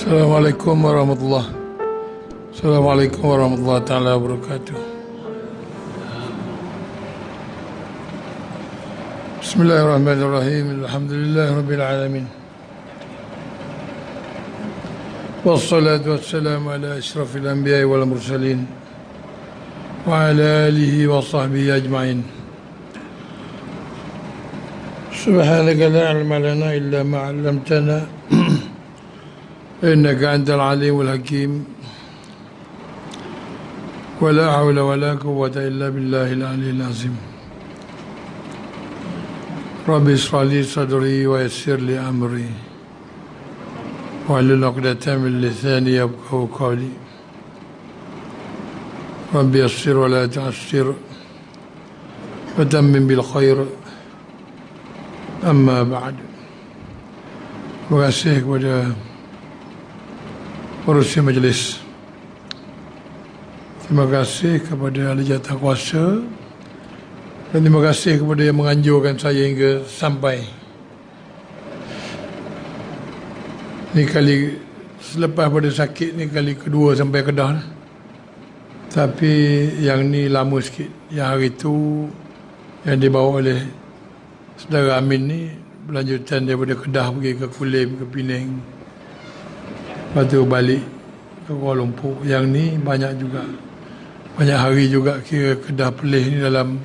Assalamualaikum warahmatullahi Assalamualaikum warahmatullahi taala wabarakatuh. Bismillahirrahmanirrahim. Alhamdulillahirabbil alamin. Wassalatu wassalamu ala asyrafil anbiya'i wal mursalin wa ala alihi wa sahbihi ajma'in. Subhanaka la ilma lana illa ma 'allamtana إنك أنت العليم الحكيم ولا حول ولا قوة إلا بالله العلي العظيم. رب اشرح لي صدري ويسر لي أمري واحلل عقدة من لساني يفقهوا قولي. رب يسر ولا تعسر وتمم بالخير. أما بعد. Terima kasih kepada pengurusi majlis. Terima kasih kepada ahli jawatankuasa dan terima kasih kepada yang menganjurkan saya hingga sampai ni kali selepas pada sakit ni kali kedua sampai Kedah. Tapi yang ni lama sikit. Yang hari tu yang dibawa oleh saudara Amin ni berlanjutan daripada Kedah pergi ke Kulim, ke Penang, lepas tu balik ke Kuala Lumpur. Yang ni banyak juga, banyak hari juga. Kira Kedah Perlis ni dalam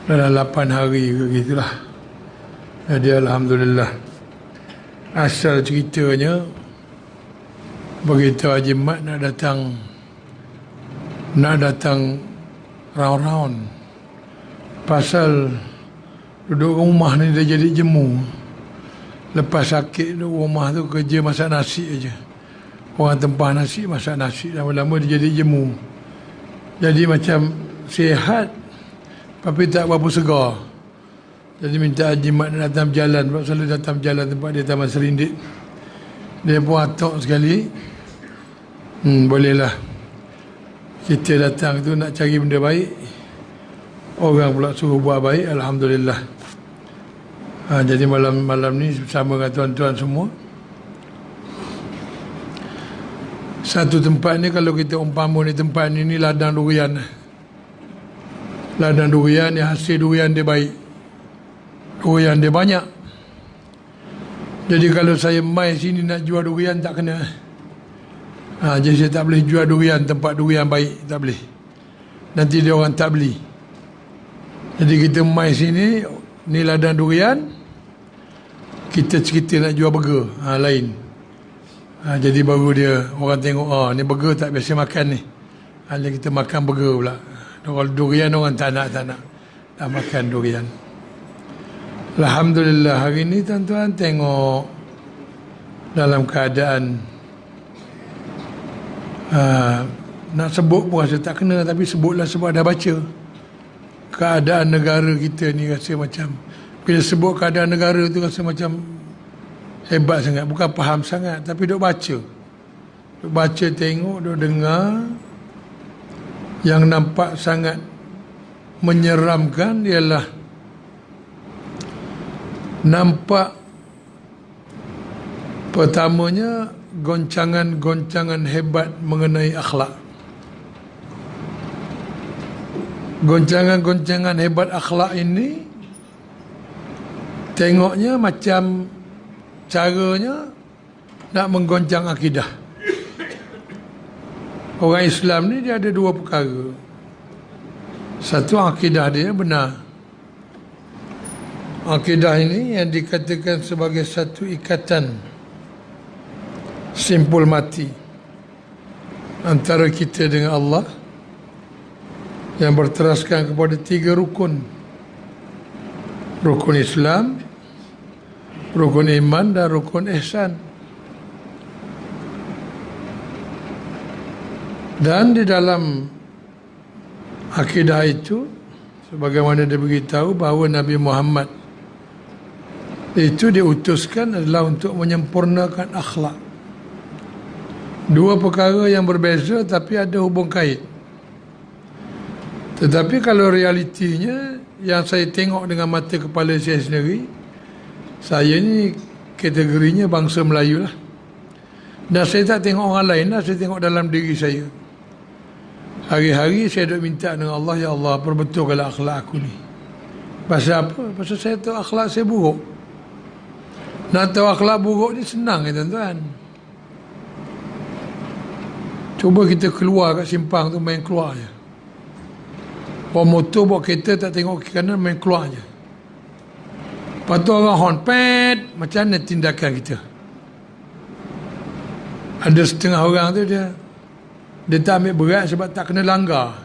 8 hari ke gitulah. Jadi Alhamdulillah. Asal ceritanya begitu Haji Mat nak datang round-round pasal duduk rumah ni dia jadi jemu. Lepas sakit tu rumah tu kerja masak nasi aja. Orang tempah nasi, masak nasi. Lama-lama dia jadi jemu. Jadi macam sihat tapi tak berapa segar. Jadi minta Haji Mat nak datang berjalan. Sebab selalu datang berjalan tempat dia Taman Serindit. Dia pun atok sekali. Bolehlah. Kita datang tu nak cari benda baik. Orang pula suruh buat baik. Alhamdulillah. Jadi malam ni bersama dengan tuan-tuan semua. Satu tempat ni kalau kita umpama ni tempat ni ladang durian. Ladang durian ni hasil durian dia baik. Durian dia banyak. Jadi kalau saya mai sini nak jual durian tak kena. Jadi saya tak boleh jual durian tempat durian baik, tak boleh. Nanti dia orang tak beli. Jadi kita mai sini ni ladang durian, kita cerita nak jual burger, lain. Jadi baru dia orang tengok, ni burger tak biasa makan ni. Jadi kita makan burger pula. Kalau durian orang tak nak makan durian. Alhamdulillah hari ni tuan-tuan tengok dalam keadaan nak sebut pun rasa tak kena, tapi sebutlah sebab dah baca. Keadaan negara kita ni rasa macam, bila sebut keadaan negara tu rasa macam hebat sangat. Bukan faham sangat, tapi duk baca. Duk baca, tengok, duk dengar. Yang nampak sangat menyeramkan ialah nampak pertamanya goncangan-goncangan hebat mengenai akhlak. Goncangan-goncangan hebat akhlak ini tengoknya macam caranya nak menggoncang akidah. Orang Islam ni dia ada dua perkara. Satu, akidah dia benar. Akidah ini yang dikatakan sebagai satu ikatan simpul mati antara kita dengan Allah, yang berteraskan kepada 3 rukun. Rukun Islam, rukun iman dan rukun ihsan. Dan di dalam akidah itu, sebagaimana dia beritahu bahawa Nabi Muhammad itu diutuskan adalah untuk menyempurnakan akhlak. Dua perkara yang berbeza tapi ada hubung kait. Tetapi kalau realitinya yang saya tengok dengan mata kepala saya sendiri, saya ni kategorinya bangsa Melayu lah. Dan saya tak tengok orang lain dah, saya tengok dalam diri saya. Hari-hari saya duk minta dengan Allah, ya Allah, perbetulkanlah akhlak aku ni. Pasal apa? Pasal saya tahu akhlak saya buruk. Nak tahu akhlak buruk ni senang ya tuan-tuan. Cuba kita keluar kat simpang tu, main keluar je. Bawa motor, bawa kereta, tak tengok ke kanan, main keluar je. Lepas tu orang horn, pet, macam mana tindakan kita? Ada setengah orang tu dia tak ambil berat sebab tak kena langgar.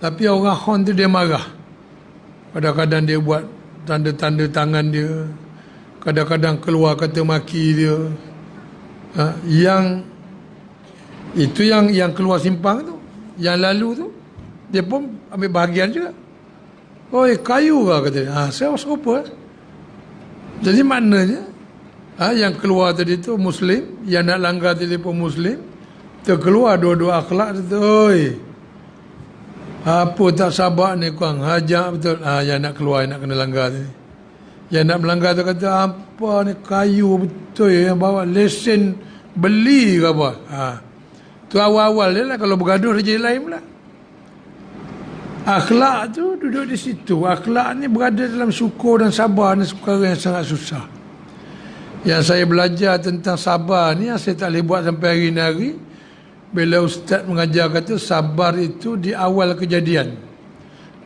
Tapi orang horn tu dia marah. Kadang-kadang dia buat tanda-tanda tangan dia. Kadang-kadang keluar kata maki dia. Yang keluar simpang tu, yang lalu tu, dia pun ambil bahagian juga. Oi, kayu ke kata dia. Saya serupa. Jadi maknanya yang keluar tadi tu Muslim, yang nak langgar tadi pun Muslim. Terkeluar dua-dua akhlak tu. Oi, apa tak sabar ni kuang, hajak betul. Yang nak keluar, yang nak kena langgar tadi. Yang nak melanggar tu kata, apa ni kayu betul yang bawa lesen beli ke apa. Tu awal-awal dia lah, kalau bergaduh dia jadi lain pula. Akhlak tu duduk di situ. Akhlak ni berada dalam syukur dan sabar ni perkara yang sangat susah. Yang saya belajar tentang sabar ni, yang saya tak boleh buat sampai hari ni hari. Bila ustaz mengajar kata sabar itu di awal kejadian.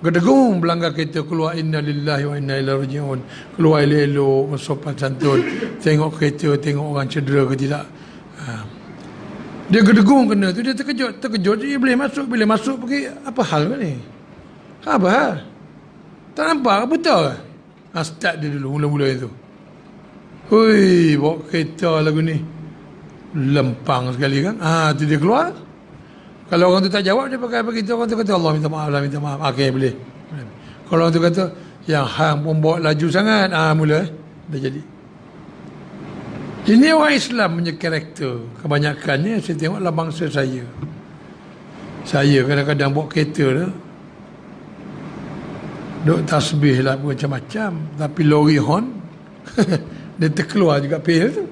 Gedegung belanggar kereta keluar, inna lillahi wa inna ilaihi raji'un. Keluar elok-elok, sopan santun. Tengok kereta, tengok orang cedera ke tidak. Dia gedegung kena tu, dia terkejut. Dia boleh masuk pergi, apa hal ke ni? Apa hal? Tak nampak, betul ke? Start dia dulu, mula-mula itu. Hui, bawa kereta lagu ni. Lempang sekali kan. Tu dia keluar. Kalau orang tu tak jawab, dia pakai begitu. Orang tu kata, Allah minta maaf. Okey, boleh. Kalau orang tu kata, yang hang pun bawa laju sangat. Mula dah jadi. Ini orang Islam punya karakter. Kebanyakannya saya tengoklah bangsa saya. Saya kadang-kadang bawa kereta tu, duk tasbih lah macam-macam. Tapi lori horn, dia terkeluar juga pel tu.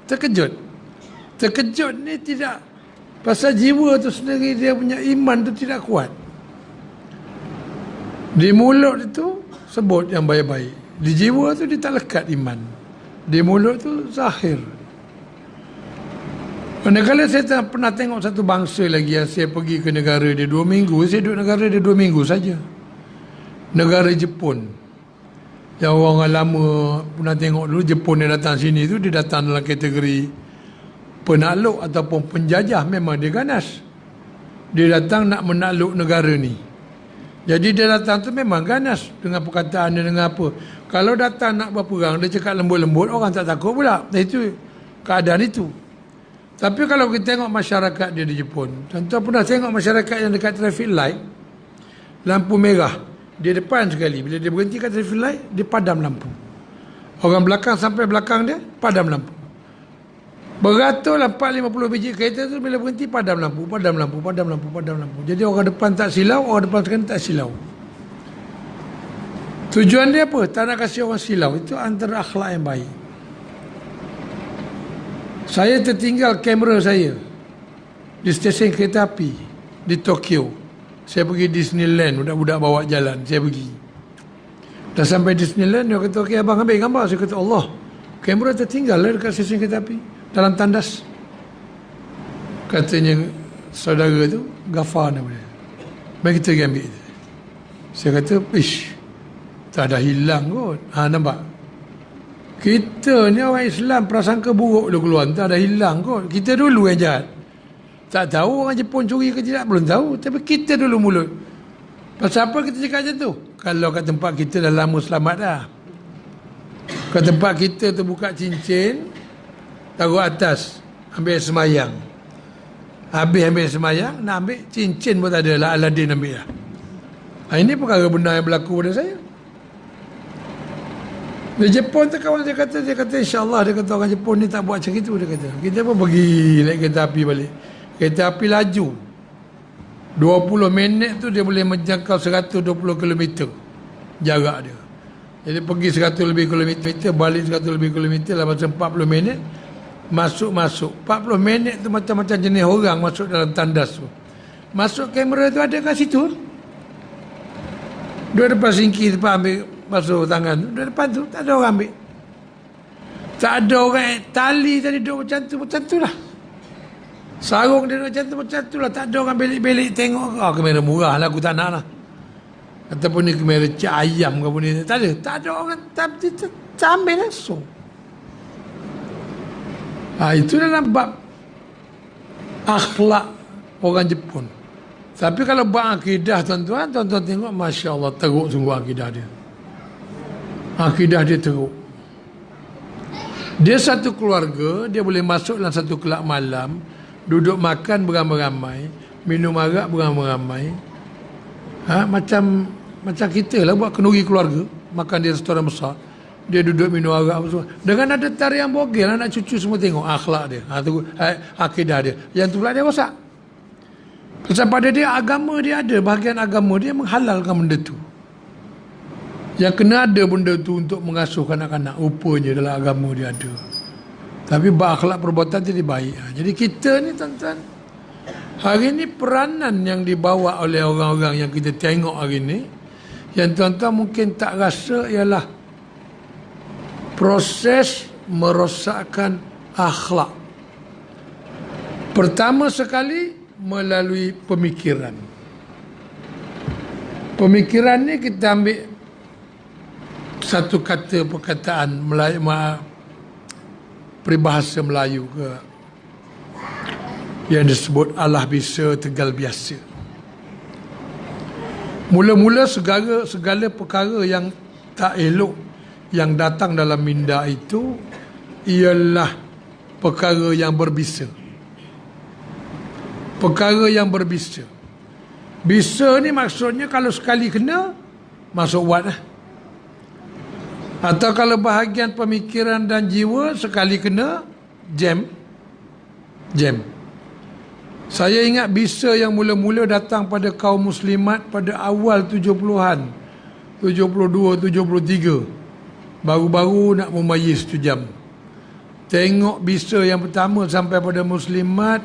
Terkejut ni tidak. Pasal jiwa tu sendiri, dia punya iman tu tidak kuat. Di mulut itu sebut yang baik-baik. Di jiwa tu dia tak lekat iman. Di mulut tu zahir. Manakala saya pernah tengok satu bangsa lagi yang saya pergi ke negara dia 2 minggu. Saya duduk negara dia 2 minggu saja. Negara Jepun. Yang orang lama pernah tengok dulu, Jepun yang datang sini tu, dia datang dalam kategori penakluk ataupun penjajah. Memang dia ganas. Dia datang nak menakluk negara ni. Jadi dia datang tu memang ganas dengan perkataan dia, dengan apa. Kalau datang nak berperang, dia cakap lembut-lembut, orang tak takut pula. Itu keadaan itu. Tapi kalau kita tengok masyarakat dia di Jepun, contoh pernah tengok masyarakat yang dekat traffic light, lampu merah, dia depan sekali. Bila dia berhenti kat traffic light, dia padam lampu. Orang belakang sampai belakang dia, padam lampu. Beraturlah 4-50 biji kereta tu, bila berhenti padam lampu. Jadi orang depan tak silau, orang depan sekarang tak silau. Tujuan dia apa? Tak nak kasih orang silau. Itu antara akhlak yang baik. Saya tertinggal kamera saya di stesen kereta api di Tokyo. Saya pergi Disneyland, budak-budak bawa jalan, saya pergi. Dah sampai Disneyland, dia kata, okey abang ambil gambar. Saya kata, Allah, kamera tertinggal lah dekat stesen kereta api, dalam tandas. Katanya saudara tu, Gafar nama dia. Mari kita pergi ambil. Saya kata, ish, tak ada hilang kot. Nampak? Kita ni orang Islam, prasangka buruk dia keluar, tak ada hilang kot. Kita dulu yang jahat. Tak tahu orang Jepun curi ke tidak, belum tahu. Tapi kita dulu mulut. Pasal apa kita cakap macam tu? Kalau kat tempat kita dah lama selamat dah. Kat tempat kita tu buka cincin, taruh atas, ambil semayang. Habis ambil semayang, nak ambil cincin pun tak ada lah, Aladin ambil lah. Ini perkara benar yang berlaku pada saya. Di Jepun tu kawan saya kata insyaAllah, dia kata orang Jepun ni tak buat macam itu, dia kata. Kita pun pergi naik kereta api balik. Kereta api laju 20 minit tu dia boleh menjangkau 120 km jarak dia. Jadi pergi 100 lebih kilometer, balik 100 lebih kilometer dalam masa 40 minit. Masuk 40 minit tu macam-macam jenis orang masuk dalam tandas tu. Masuk kamera tu ada kat situ. Dua depan singki depan ambil basuh tangan tu. Dua depan tu tak ada orang ambil. Tak ada orang tali tadi duduk macam tu lah. Sarung dia duduk macam tu lah. Tak ada orang belik-belik tengok. Kamera murah lah, aku tak nak lah. Ataupun ni kamera cik ayam ke pun ni. Tak ada orang tak ambil langsung. Itu dalam bab akhlak orang Jepun. Tapi kalau bab akidah tuan-tuan tengok, Masya Allah, teruk sungguh akidah dia. Akidah dia teruk. Dia satu keluarga, dia boleh masuk dalam satu kelab malam, duduk makan beramai-ramai, minum arak beramai-ramai. Macam kita lah buat kenduri keluarga, makan di restoran besar. Dia duduk minum arak apa semua. Dengan ada tarian bogel, anak cucu semua tengok akhlak dia. Tu akidah dia. Yang tu pula dia rosak. Sebab pada dia agama dia ada, bahagian agama dia menghalalkan benda tu. Yang kena ada benda tu untuk mengasuh kanak-kanak, rupanya dalam agama dia ada. Tapi berakhlak perbuatan jadi baik. Jadi kita ni tuan-tuan, hari ni peranan yang dibawa oleh orang-orang yang kita tengok hari ni, yang tuan-tuan mungkin tak rasa, ialah proses merosakkan akhlak. Pertama sekali melalui pemikiran. Pemikiran ni kita ambil satu kata perkataan Melayu, peribahasa Melayu ke, yang disebut Allah bisa tegal biasa. Mula-mula segala perkara yang tak elok yang datang dalam minda itu ialah perkara yang berbisa. Perkara yang berbisa. Bisa ni maksudnya kalau sekali kena, masuk wat lah. Atau kalau bahagian pemikiran dan jiwa sekali kena, jam. Saya ingat bisa yang mula-mula datang pada kaum muslimat pada awal 70-an, 72, 73. Baru-baru nak memayis tu jam. Tengok bisa yang pertama sampai pada muslimat,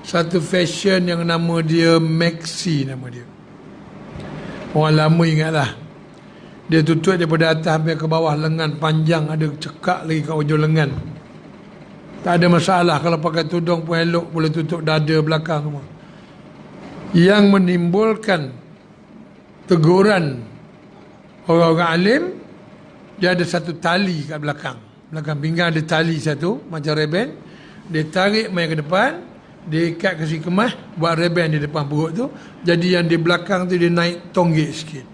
satu fashion yang nama dia Maxi nama dia. Orang lama ingatlah. Dia tutup daripada atas sampai ke bawah, lengan panjang, ada cekak lagi kat ujung lengan. Tak ada masalah kalau pakai tudung pun elok, boleh tutup dada belakang semua. Yang menimbulkan teguran orang-orang alim, dia ada satu tali kat belakang. Belakang pinggang ada tali satu, macam reben. Dia tarik main ke depan, dia ikat kasi kemas, buat reben di depan perut tu. Jadi yang di belakang tu dia naik tonggik sikit.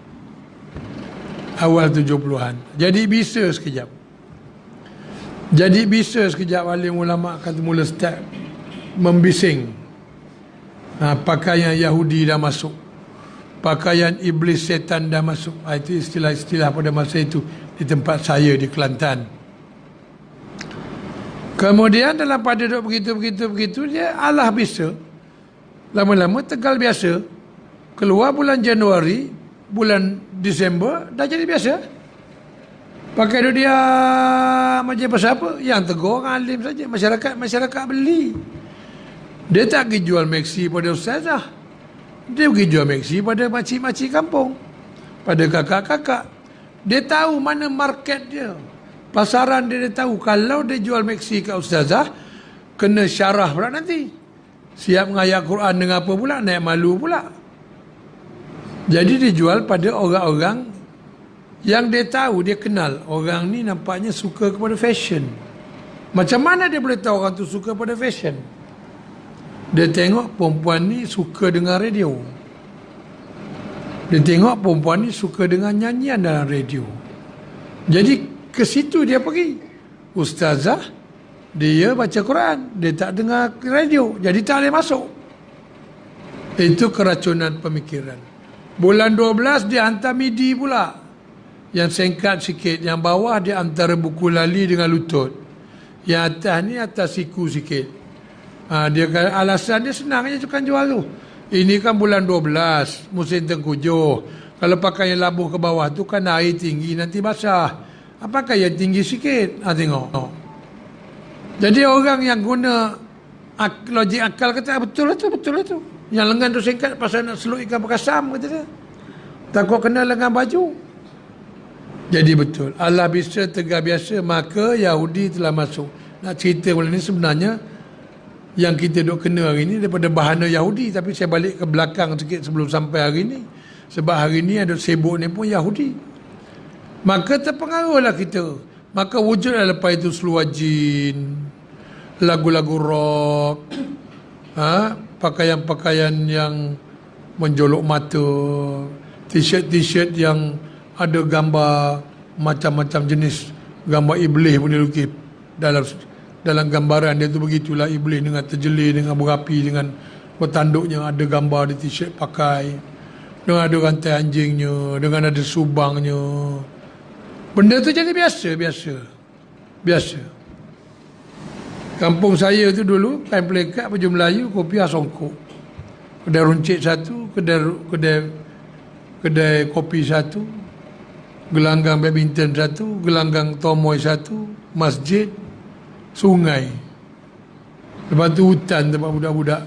Awal 70-an. Jadi bisa sekejap. Alim ulama' kata mula start membising. Pakaian Yahudi dah masuk. Pakaian iblis setan dah masuk. Itu istilah-istilah pada masa itu di tempat saya di Kelantan. Kemudian dalam pada duduk begitu dia Allah bisa. Lama-lama tegal biasa. Keluar bulan Januari, bulan Disember dah jadi biasa. Pakai dia macam pasal apa? Yang tegur orang alim saja. Masyarakat beli. Dia tak pergi jual Maxi pada ustazah. Dia pergi jual Maxi pada makcik-makcik kampung, pada kakak-kakak. Dia tahu mana market dia, pasaran dia tahu. Kalau dia jual Maxi kat ustazah, kena syarah pula nanti. Siap mengayak Quran dengan apa pula, naik malu pula. Jadi dia jual pada orang-orang yang dia tahu, dia kenal. Orang ni nampaknya suka kepada fashion. Macam mana dia boleh tahu orang tu suka pada fashion? Dia tengok perempuan ni suka dengar radio. Dia tengok perempuan ni suka dengar nyanyian dalam radio. Jadi ke situ dia pergi. Ustazah, dia baca Quran, dia tak dengar radio, jadi tak boleh masuk. Itu keracunan pemikiran. Bulan 12 dia hantar midi pula, yang singkat sikit. Yang bawah dia antara buku lali dengan lutut. Yang atas ni atas siku sikit. Dia alasan dia senang je tukang jual tu. Ini kan bulan 12, musim tengkujuh. Kalau pakai yang labuh ke bawah tu kan air tinggi, nanti basah. Pakai yang tinggi sikit. Tengok. Jadi orang yang guna logik akal kata betul lah tu. Yang lengan tu singkat pasal nak seluk ikan berkasam kata dia. Takut kena lengan baju. Jadi betul. Allah bisa tegar biasa, maka Yahudi telah masuk. Nak cerita malam ni sebenarnya yang kita duk kena hari ni daripada bahana Yahudi, tapi saya balik ke belakang sikit sebelum sampai hari ni. Sebab hari ni ada sibuk ni pun Yahudi. Maka terpengaruhlah kita. Maka wujudlah lepas itu seluar jin, lagu-lagu rock, pakaian-pakaian yang menjolok mata, t-shirt yang ada gambar macam-macam jenis, gambar iblis pun dilukis dalam gambaran dia tu. Begitulah iblis dengan terjelir, dengan berapi, dengan bertanduknya, ada gambar di t-shirt pakai, dengan ada rantai anjingnya, dengan ada subangnya. Benda tu jadi biasa. Kampung saya tu dulu kain pelikat, baju Melayu, kopiah songkok, kedai runcit satu, kedai kopi satu, gelanggang badminton satu, gelanggang tomoy satu, masjid, sungai. Lepas tu hutan tempat budak-budak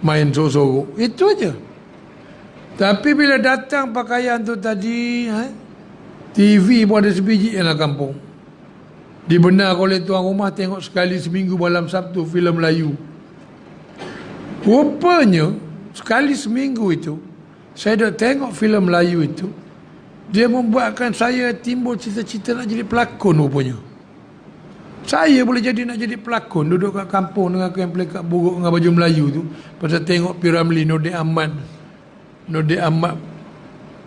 main sorok-sorok. Itu aja. Tapi bila datang pakaian tu tadi, TV pun ada sebiji dalam kampung. Dibenar oleh tuan rumah tengok sekali seminggu malam Sabtu filem Melayu. Rupanya sekali seminggu itu saya dah tengok filem Melayu itu, dia membuatkan saya timbul cita-cita nak jadi pelakon rupanya. Saya boleh nak jadi pelakon, duduk kat kampung dengan kain pelikat buruk dengan baju Melayu tu. Pasal tengok Piramli Nordin Ahmad,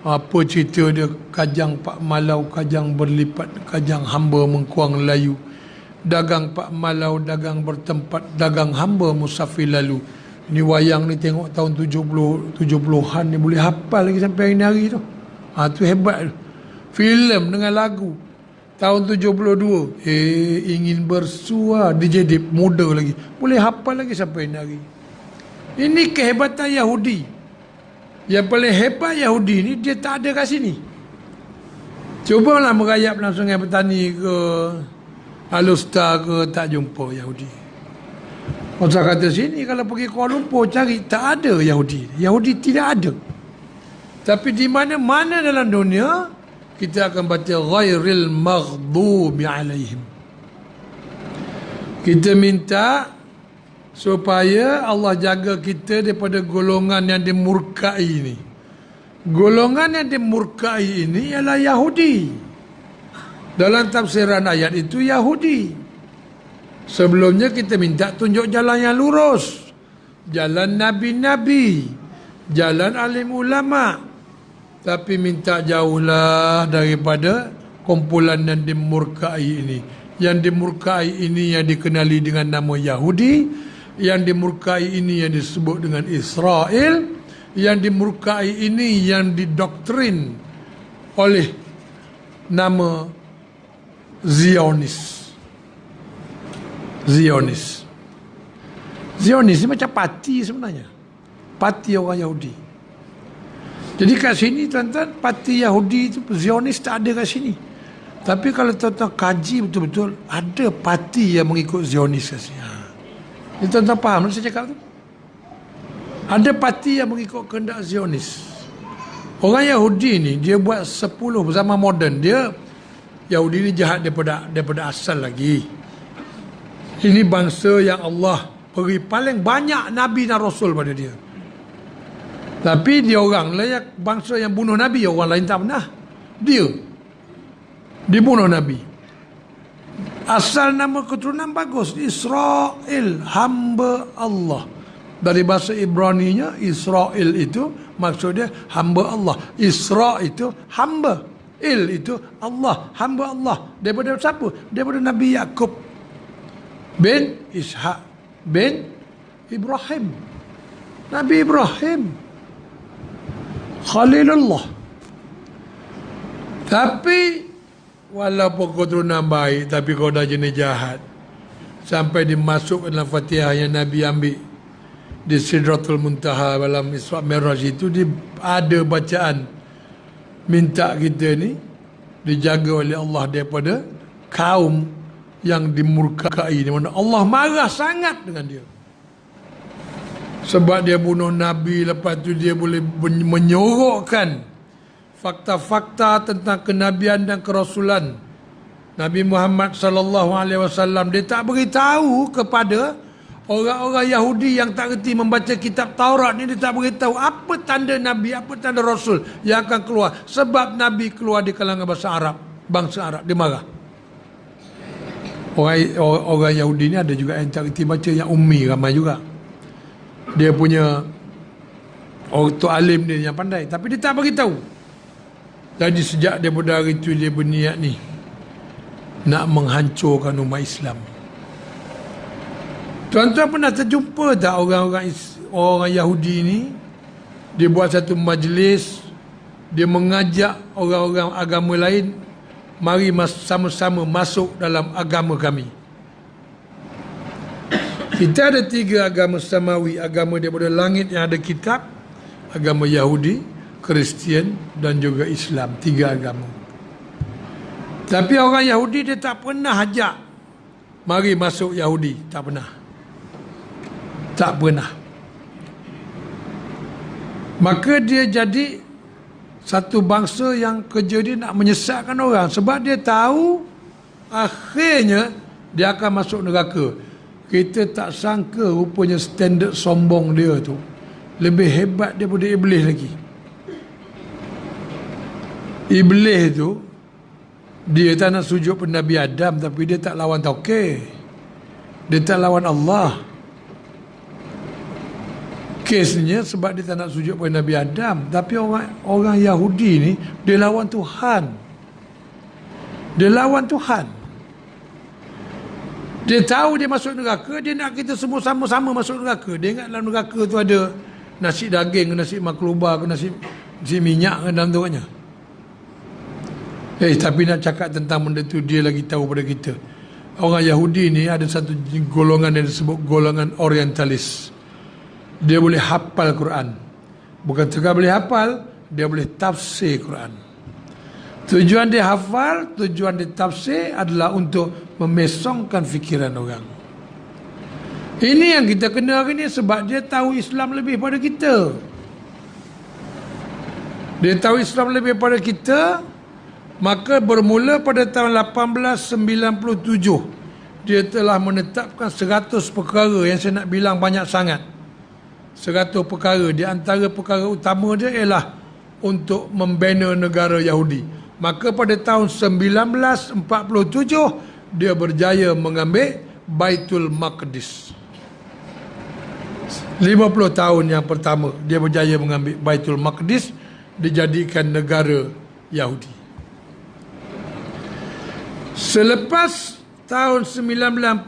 apa cerita dia, kajang Pak Malau, kajang berlipat, kajang hamba mengkuang layu, dagang Pak Malau, dagang bertempat, dagang hamba musafir lalu. Ni wayang ni tengok tahun 70-an ni boleh hafal lagi sampai hari tu. Tu hebat tu. Filem dengan lagu tahun 72, ingin bersua, DJ Deep, muda lagi, boleh hafal lagi sampai hari. Ini kehebatan Yahudi. Yang paling hebat Yahudi ni, dia tak ada kat sini. Cubalah merayap langsung Sungai Petani ke Alustar ke, tak jumpa Yahudi. Pasal kata sini, kalau pergi Kuala Lumpur cari, tak ada Yahudi. Yahudi tidak ada. Tapi di mana-mana dalam dunia, kita akan baca ghairil maghdubi alaihim. Kita minta supaya Allah jaga kita daripada golongan yang dimurkai ini. Golongan yang dimurkai ini ialah Yahudi. Dalam tafsiran ayat itu Yahudi. Sebelumnya kita minta tunjuk jalan yang lurus, jalan Nabi-Nabi, jalan alim ulama. Tapi minta jauhlah daripada kumpulan yang dimurkai ini. Yang dimurkai ini yang dikenali dengan nama Yahudi. Yang dimurkai ini yang disebut dengan Israel. Yang dimurkai ini yang didoktrin oleh nama Zionis. Zionis ni macam parti sebenarnya. Parti orang Yahudi. Jadi kat sini tuan-tuan, parti Yahudi itu Zionis tak ada kat sini. Tapi kalau tuan-tuan kaji betul-betul, ada parti yang mengikut Zionis kat sini. Ini tuan-tuan faham saya cakap tu? Ada parti yang mengikut kehendak Zionis. Orang Yahudi ni, dia buat 10 zaman moden. Dia, Yahudi ni jahat daripada asal lagi. Ini bangsa yang Allah beri paling banyak Nabi dan Rasul pada dia. Tapi dia orang lah bangsa yang bunuh Nabi. Orang lain tak pernah. Dia dibunuh Nabi. Asal nama keturunan bagus, Israel, hamba Allah. Dari bahasa Ibraninya, Israel itu maksudnya hamba Allah. Isra itu hamba, Il itu Allah, hamba Allah. Daripada siapa? Daripada Nabi Yakub bin Ishaq bin Ibrahim. Nabi Ibrahim Khalilullah. Tapi walaupun kau keturunan baik, tapi kau dah jenis jahat. Sampai dimasuk dalam Fatihah yang Nabi ambil di Sidratul Muntaha dalam Isra Mi'raj itu, ada bacaan minta kita ni dijaga oleh Allah daripada kaum yang dimurkai, di mana Allah marah sangat dengan dia. Sebab dia bunuh Nabi, lepas tu dia boleh menyorokkan fakta-fakta tentang kenabian dan kerasulan Nabi Muhammad sallallahu alaihi wasallam. Dia tak beritahu kepada orang-orang Yahudi yang tak reti membaca kitab Taurat ni, dia tak beritahu apa tanda Nabi, apa tanda Rasul yang akan keluar. Sebab Nabi keluar di kalangan bahasa Arab, bangsa Arab, dia marah. Orang Yahudi ni ada juga yang tak reti baca, yang ummi ramai juga. Dia punya orang alim dia yang pandai, tapi dia tak beritahu. Jadi sejak daripada hari itu dia berniat ni nak menghancurkan umat Islam. Tuan-tuan pernah terjumpa tak orang Yahudi ni, dia buat satu majlis, dia mengajak orang-orang agama lain, mari sama-sama masuk dalam agama kami. Kita ada 3 agama samawi, agama daripada langit yang ada kitab, agama Yahudi, Kristian dan juga Islam, 3 agama. Tapi orang Yahudi dia tak pernah ajak mari masuk Yahudi, tak pernah. Tak pernah. Maka dia jadi satu bangsa yang kerja dia nak menyesatkan orang, sebab dia tahu akhirnya dia akan masuk neraka. Kita tak sangka rupanya standard sombong dia tu lebih hebat daripada Iblis lagi. Iblis tu dia tak nak sujud pada Nabi Adam, tapi dia tak lawan Tauqir, dia tak lawan Allah. Kesnya sebab dia tak nak sujud pada Nabi Adam. Tapi orang Yahudi ni dia lawan Tuhan. Dia lawan Tuhan. Dia tahu dia masuk neraka, dia nak kita semua sama-sama masuk neraka. Dia ingat dalam neraka tu ada nasi daging, nasi maklubah, nasi minyak dalam tu katnya. Tapi nak cakap tentang benda tu, dia lagi tahu pada kita. Orang Yahudi ni ada satu golongan yang disebut golongan orientalis. Dia boleh hafal Quran. Bukan sekadar boleh hafal, dia boleh tafsir Quran. Tujuan dia hafal, tujuan dia tafsir adalah untuk memesongkan fikiran orang. Ini yang kita kena hari ni, sebab dia tahu Islam lebih pada kita. Dia tahu Islam lebih pada kita. Maka bermula pada tahun 1897 dia telah menetapkan 100 perkara yang saya nak bilang banyak sangat. 100 perkara. Di antara perkara utama dia ialah untuk membina negara Yahudi. Maka pada tahun 1947 dia berjaya mengambil Baitul Maqdis. 50 tahun yang pertama dia berjaya mengambil Baitul Maqdis, dijadikan negara Yahudi. Selepas tahun 1947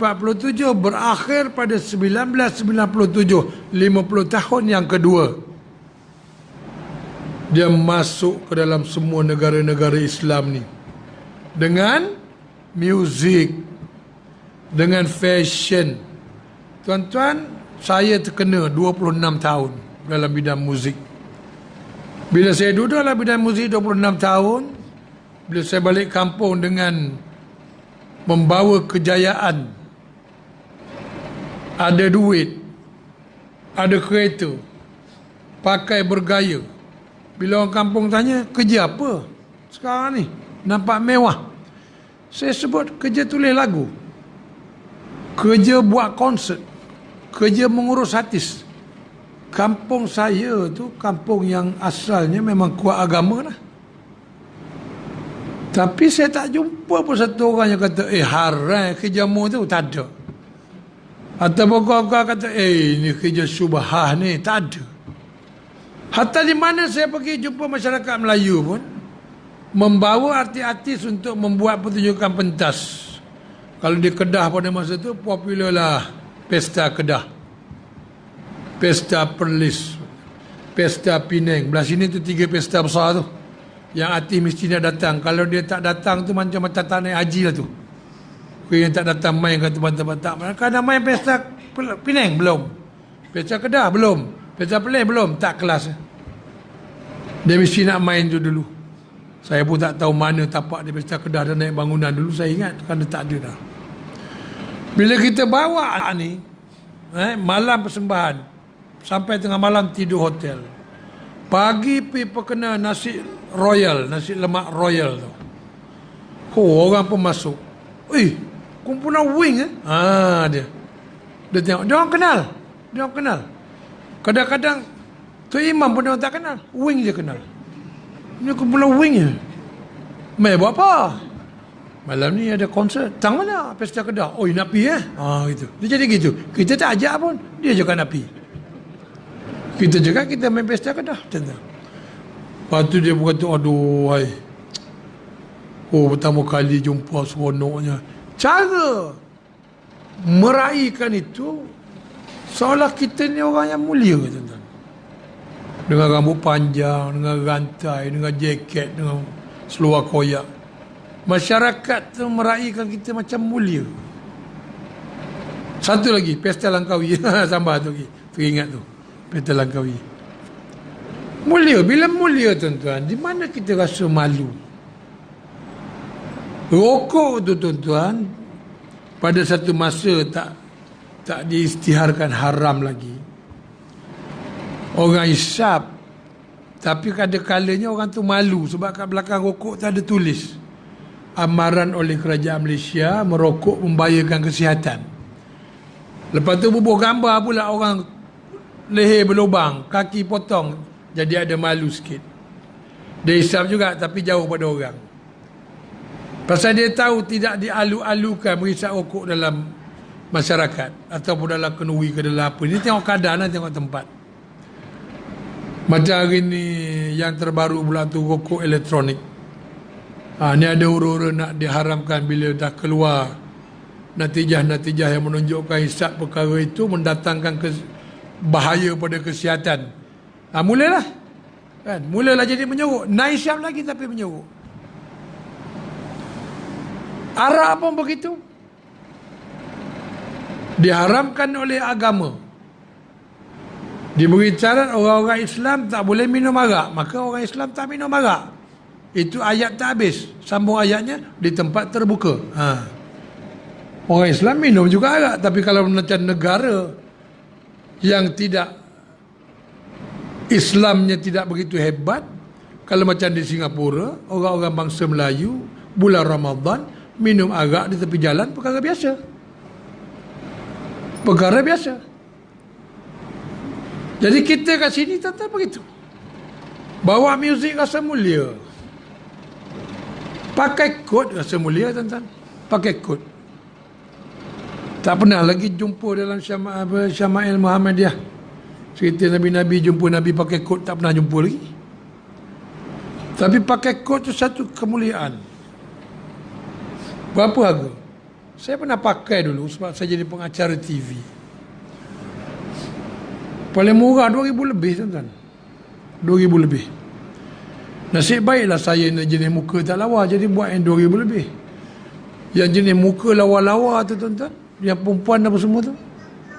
berakhir pada 1997, 50 tahun yang kedua, dia masuk ke dalam semua negara-negara Islam ni dengan muzik, dengan fashion. Tuan-tuan, saya terkena 26 tahun dalam bidang muzik. Bila saya duduk dalam bidang muzik 26 tahun, bila saya balik kampung dengan membawa kejayaan, ada duit, ada kereta, pakai bergaya. Bila orang kampung tanya, kerja apa sekarang ni? Nampak mewah. Saya sebut kerja tulis lagu, kerja buat konsert, kerja mengurus artis. Kampung saya tu kampung yang asalnya memang kuat agama lah. Tapi saya tak jumpa pun satu orang yang kata, haram kerjamu tu, tak ada. Ataupun orang kata, ini kerja syubhah ni, tak ada. Hatta di mana saya pergi jumpa masyarakat Melayu pun, membawa artis-artis untuk membuat pertunjukan pentas. Kalau di Kedah pada masa tu, popular lah Pesta Kedah, Pesta Perlis, Pesta Penang. Belah sini tu 3 pesta besar tu, yang artis mesti nak datang. Kalau dia tak datang tu macam tak naik haji lah tu. Yang tak datang main kat tempat-tempat tak. Kadang main pesta Penang belum, pesta Kedah belum, pesta Perlis belum, tak kelas. Dia mesti nak main tu dulu. Saya pun tak tahu mana tapak dia pesta Kedah dan naik bangunan dulu, saya ingat, kerana tak ada dah. Bila kita bawa ni, malam persembahan, sampai tengah malam tidur hotel. Pagi pergi perkena nasi royal, nasi lemak royal tu. Orang pun masuk. Kumpulan wing dia. Dia tengok, dia orang kenal. Dia orang kenal. Kadang-kadang tu imam pun dia orang tak kenal. Wing je kenal. Ini kumpulan wing je. Mai buat apa? Malam ni ada konsert. Tang mana? Pesta Kedah. Nak pergi gitu. Dia jadi gitu. Kita tak ajak pun, dia juga nak pergi. Kita juga kita main pesta Kedah. Macam tu. Lepas tu dia berkata, aduh, pertama kali jumpa seronoknya. Cara meraihkan itu seolah kita ni orang yang mulia, tuan-tuan. Dengan rambut panjang, dengan rantai, dengan jaket, dengan seluar koyak. Masyarakat tu meraihkan kita macam mulia. Satu lagi, pesta Langkawi. Tambah tu lagi. Teringat tu. Pesta Langkawi. Mulia. Bila mulia, tuan-tuan, di mana kita rasa malu? Rokok tu, tuan-tuan, pada satu masa tak diisytiharkan haram lagi. Orang isap. Tapi kadang-kadangnya orang tu malu sebab kat belakang rokok tu ada tulis, amaran oleh kerajaan Malaysia, merokok membahayakan kesihatan. Lepas tu bubuh gambar pula orang leher berlubang, kaki potong, jadi ada malu sikit. Dia isap juga tapi jauh pada orang. Pasal dia tahu tidak dialu-alukan mengisap rokok dalam masyarakat ataupun dalam kenduri ke dalam apa. Ini tengok keadaan, tengok tempat. Macam hari ni yang terbaru pula tu rokok elektronik. Ni ada huru-huru nak diharamkan bila dah keluar natijah-natijah yang menunjukkan hisap perkara itu mendatangkan bahaya pada kesihatan. Mulalah. Kan? Mulalah jadi menyuruk. Naik hisap lagi tapi menyuruk. Arak pun begitu. Diharamkan oleh agama. Diberi syarat orang-orang Islam tak boleh minum arak. Maka orang Islam tak minum arak. Itu ayat tak habis. Sambung ayatnya di tempat terbuka. Orang Islam minum juga arak. Tapi kalau macam negara yang tidak, Islamnya tidak begitu hebat, kalau macam di Singapura, orang-orang bangsa Melayu, bulan Ramadan, minum arak di tepi jalan, perkara biasa. Perkara biasa. Jadi kita kat sini tak begitu. Bawa muzik rasa mulia. Pakai kod rasa mulia, tuan-tuan. Pakai kod. Tak pernah lagi jumpa dalam Syama'il Muhammadiyah. Cerita Nabi-Nabi jumpa Nabi pakai kod, tak pernah jumpa lagi. Tapi pakai kod tu satu kemuliaan. Berapa harga? Saya pernah pakai dulu sebab saya jadi pengacara TV. Paling murah 2,000 lebih, tuan-tuan. 2,000 lebih. Nasib baiklah saya ni jenis muka tak lawa, jadi buat yang 2,000 lebih. Yang jenis muka lawa-lawa tu, tuan-tuan, yang perempuan apa semua tu,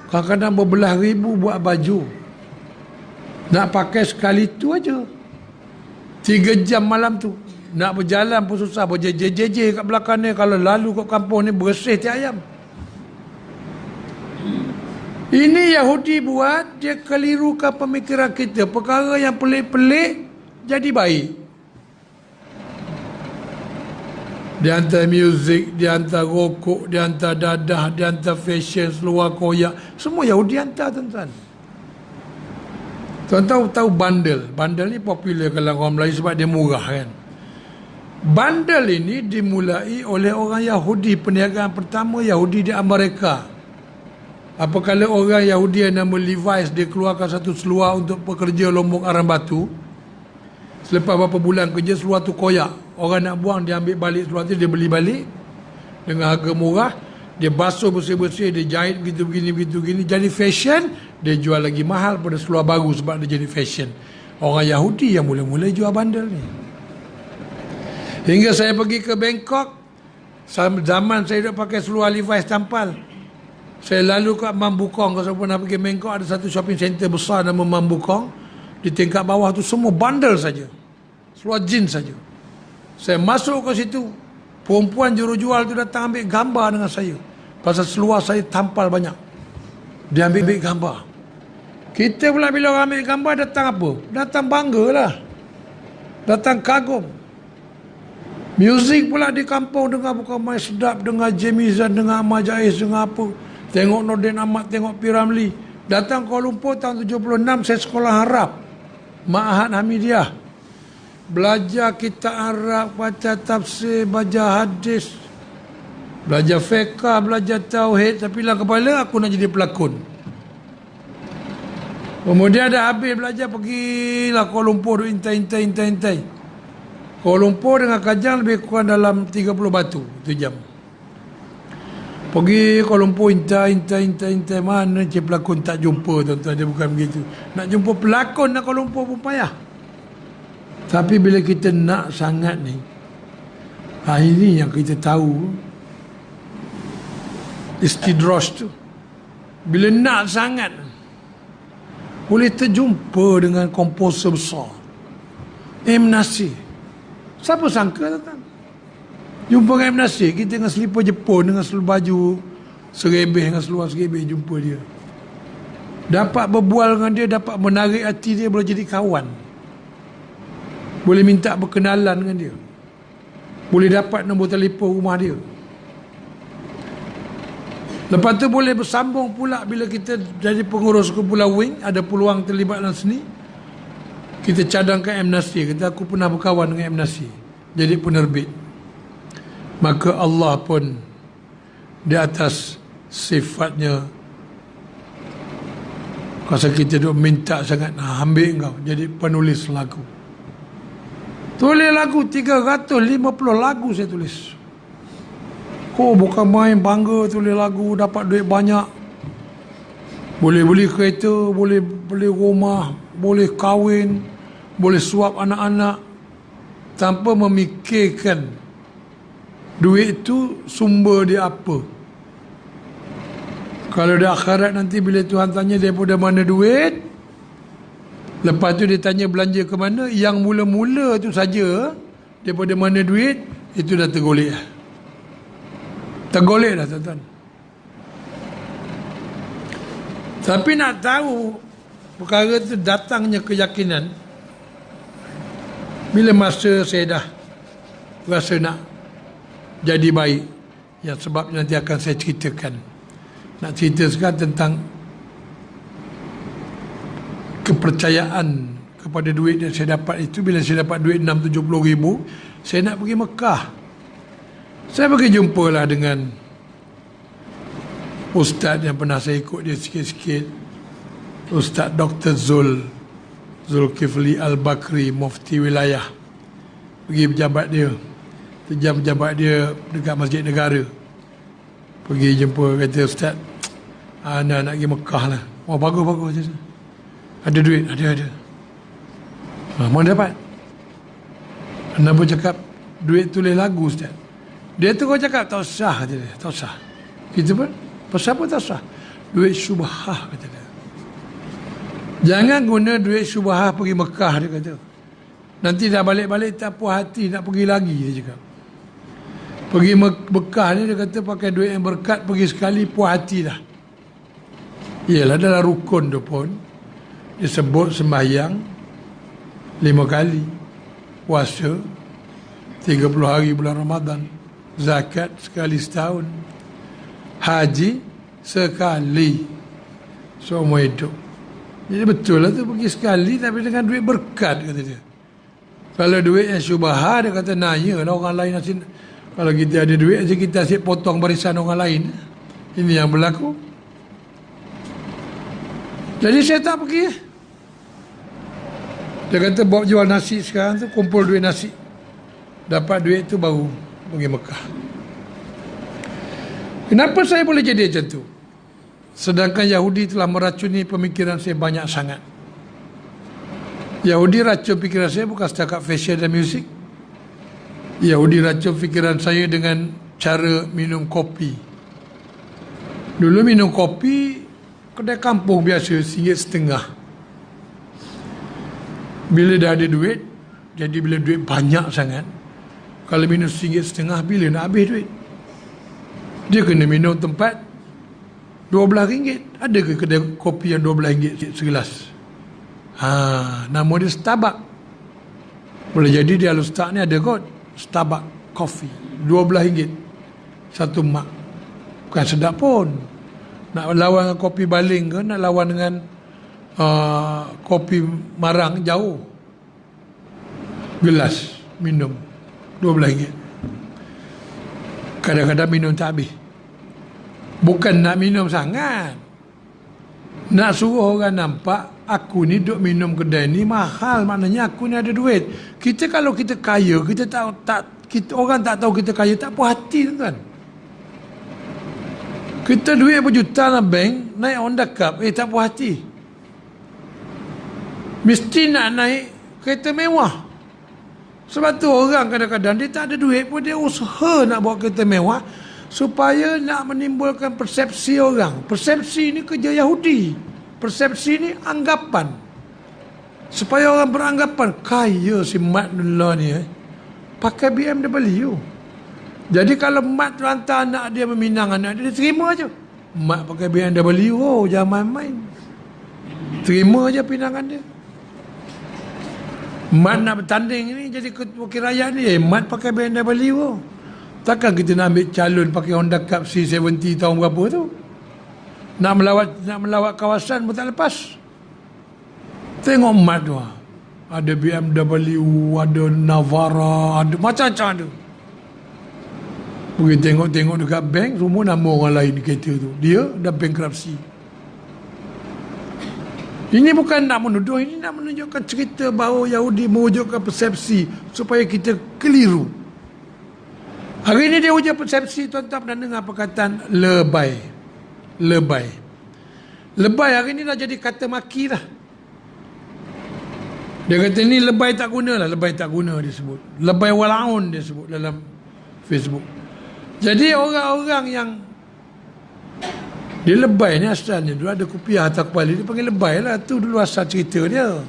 kadang-kadang berbelah ribu buat baju. Nak pakai sekali tu aja. 3 jam malam tu. Nak berjalan pun susah. Berjejer-jejer kat belakang ni. Kalau lalu kat kampung ni bersih tiap ayam. Ini Yahudi buat, dia kelirukan pemikiran kita. Perkara yang pelik-pelik jadi baik. Dia hantar muzik, dia hantar rokok, dia hantar dadah, dia hantar fashion, seluar koyak. Semua Yahudi hantar, tuan-tuan. Tuan-tuan tahu bandel. Bandel ni popular kalau orang Melayu sebab dia murah, kan. Bandel ini dimulai oleh orang Yahudi. Perniagaan pertama Yahudi di Amerika. Apakala orang Yahudi yang nama Levi's, dia keluarkan satu seluar untuk pekerja lombok arang batu. Selepas beberapa bulan kerja, seluar tu koyak. Orang nak buang, dia ambil balik seluar tu, dia beli balik dengan harga murah. Dia basuh bersih-bersih, dia jahit begitu begini. Jadi fashion, dia jual lagi mahal pada seluar baru sebab dia jadi fashion. Orang Yahudi yang mula-mula jual bandel ni. Hingga saya pergi ke Bangkok, zaman saya duduk pakai seluar Levi's tampal. Saya lalu kat Mambukong. Kalau saya pernah pergi Bangkok, ada satu shopping center besar nama Mambukong. Di tingkat bawah tu semua bandel saja. Seluar jeans saja. Saya masuk ke situ, perempuan jurujual tu datang ambil gambar dengan saya. Pasal seluar saya tampal banyak. Dia ambil gambar. Kita pula bila orang ambil gambar datang apa? Datang bangga lah. Datang kagum. Muzik pula di kampung dengar bukan main sedap, dengar Jamizan, dengar Ahmad Jais, dengar apa. Tengok Nordin Ahmad, tengok P. Ramlee. Datang Kuala Lumpur tahun 76 saya sekolah Arab. Ma'had Hamidiyah. Belajar kitab Arab, baca tafsir, baca hadis. Belajar fiqh, belajar tauhid. Tapi lah kepala aku nak jadi pelakon. Kemudian dah habis belajar, pergilah Kuala Lumpur, intai. Kuala Lumpur dengan Kajang lebih kurang dalam 30 batu, itu jam. Pergi Kuala Lumpur, intai. Mana cik pelakon tak jumpa, tuan-tuan. Dia bukan begitu. Nak jumpa pelakon nak Kuala Lumpur pun payah. Tapi bila kita nak sangat ni, ini yang kita tahu, istidros tu. Bila nak sangat, boleh terjumpa dengan komposer besar. M. Nasir. Siapa sangka, tuan-tuan? Jumpa dengan M. Nasir, kita dengan selipar Jepun, dengan seluar baju serebeh, dengan seluar serebeh, jumpa dia. Dapat berbual dengan dia, dapat menarik hati dia, boleh jadi kawan. Boleh minta berkenalan dengan dia. Boleh dapat nombor telefon rumah dia. Lepas tu boleh bersambung pula bila kita jadi pengurus kumpulan Wing, ada peluang terlibat dalam seni. Kita cadangkan M. Nasir. Kata aku pernah berkawan dengan M. Nasir. Jadi penerbit. Maka Allah pun di atas sifatnya, kalau kita duk minta sangat, ambil kau jadi penulis lagu. Tulis lagu 350 lagu saya tulis. Bukan main bangga tulis lagu, dapat duit banyak. Boleh beli kereta, boleh beli rumah, boleh kahwin, boleh suap anak-anak tanpa memikirkan duit itu sumber dia apa. Kalau di akhirat nanti bila Tuhan tanya daripada mana duit, lepas tu dia tanya belanja ke mana, yang mula-mula tu saja daripada mana duit, itu dah tergolek. Tergolek dah, tuan-tuan. Tapi nak tahu perkara tu datangnya keyakinan bila masa saya dah rasa nak jadi baik, yang sebabnya nanti akan saya ceritakan. Nak cerita sekarang tentang kepercayaan kepada duit yang saya dapat itu. Bila saya dapat duit 6-70 ribu, saya nak pergi Mekah. Saya pergi jumpalah dengan ustaz yang pernah saya ikut dia sikit-sikit, Ustaz Dr. Zulkifli Al-Bakri, Mufti Wilayah. Pergi pejabat dia, terjam pejabat dia dekat Masjid Negara. Pergi jumpa, kata Ustaz, Ana nak pergi Mekah lah. Oh, bagus. Ada duit? Ada. Mana dapat? Ana pun cakap, duit tulis lagu, Ustaz. Dia tu kau cakap, tak usah, kata dia. Tak usah. Kita pun, pasal apa tak usah? Duit syubhah, kata dia. Jangan guna duit syubhah pergi Mekah, dia kata. Nanti dah balik-balik tak puas hati, nak pergi lagi, dia cakap. Pergi Mekah ni, dia kata pakai duit yang berkat, pergi sekali puas hati dah. Yalah, dalam rukun tu pun disebut sembahyang 5 kali, puasa 30 hari bulan Ramadan, zakat sekali setahun, haji sekali seumur hidup. Jadi betul lah tu, pergi sekali tapi dengan duit berkat, kata dia. Kalau duit yang syubhah, dia kata, nah ya lah, orang lain asyik, kalau kita ada duit kita asyik potong barisan orang lain. Ini yang berlaku. Jadi saya tak pergi. Dia kata bawa jual nasi sekarang tu, kumpul duit nasi, dapat duit tu baru pergi Mekah. Kenapa saya boleh jadi macam tu? Sedangkan Yahudi telah meracuni pemikiran saya banyak sangat. Yahudi racun pikiran saya bukan setakat fashion dan muzik. Yahudi racun fikiran saya dengan cara minum kopi. Dulu minum kopi kedai kampung biasa RM1.50. Bila dah ada duit, jadi bila duit banyak sangat, kalau minum RM1.50, bila nak habis duit? Dia kena minum tempat RM12. Ada ke kedai kopi yang RM12 segelas? Nama dia Starbucks. Boleh jadi di Al-Ustaz ni ada kot Starbucks Coffee RM12 satu mak. Bukan sedap pun. Nak lawan dengan kopi baling ke, nak lawan dengan kopi marang, jauh. Gelas minum RM12. Kadang-kadang minum tak habis. Bukan nak minum sangat, nak suruh orang nampak aku ni duk minum kedai ni mahal, maknanya aku ni ada duit. Kita kalau kita kaya, kita orang tak tahu kita kaya, tak puas hati, tuan. Kita duit berjuta dalam bank, naik Honda Cup, tak puas hati. Mesti nak naik kereta mewah. Sebab tu orang kadang-kadang dia tak ada duit pun dia usaha nak bawa kereta mewah supaya nak menimbulkan persepsi orang. Persepsi ni kerja Yahudi. Persepsi ni anggapan. Supaya orang beranggapan kaya si Mat Nullah ni pakai BMW. Jadi kalau Mat tu hantar anak dia meminang anak dia, dia terima je. Mat pakai BMW, jangan main-main. Terima je pinangan dia. Mat nak bertanding ni jadi wakil rakyat ni, Mat pakai BMW. Takkan kita nak ambil calon pakai Honda Cup C70 tahun berapa tu? Nak melawat kawasan pun tak lepas. Tengok Mat tu. Ada BMW, ada Navara, ada macam-macam tu. Pergi tengok-tengok dekat bank, semua nama orang lain di kereta tu. Dia dah bankruptcy. Ini bukan nak menuduh, ini nak menunjukkan cerita bahawa Yahudi mewujudkan persepsi supaya kita keliru. Hari ini dia wujud persepsi, tuan-tuan pernah dengar perkataan lebay. Lebay. Lebay hari ini dah jadi kata maki lah. Dia kata ni lebay tak guna lah, lebay tak guna dia sebut. Lebay walaun dia sebut dalam Facebook. Jadi orang-orang yang dia lebay ni asalnya dulu ada kupiah atas kepala, dia panggil lebay lah. Tu dulu asal cerita dia.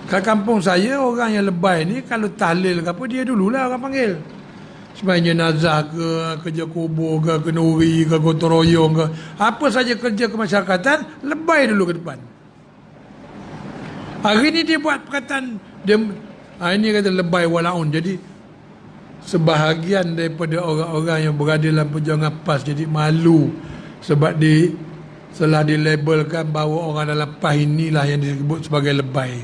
Kat kampung saya orang yang lebay ni kalau tahlil ke apa, dia dululah orang panggil. Sebenarnya nazar ke, kerja kubur ke, kenuri ke, gotong royong ke, apa saja kerja kemasyarakatan, lebay dulu ke depan. Hari ni dia buat perkataan dia, ini kata lebay walaun. Jadi sebahagian daripada orang-orang yang berada dalam perjuangan PAS jadi malu sebab telah dilabelkan bahawa orang dalam PAS inilah yang disebut sebagai lebay.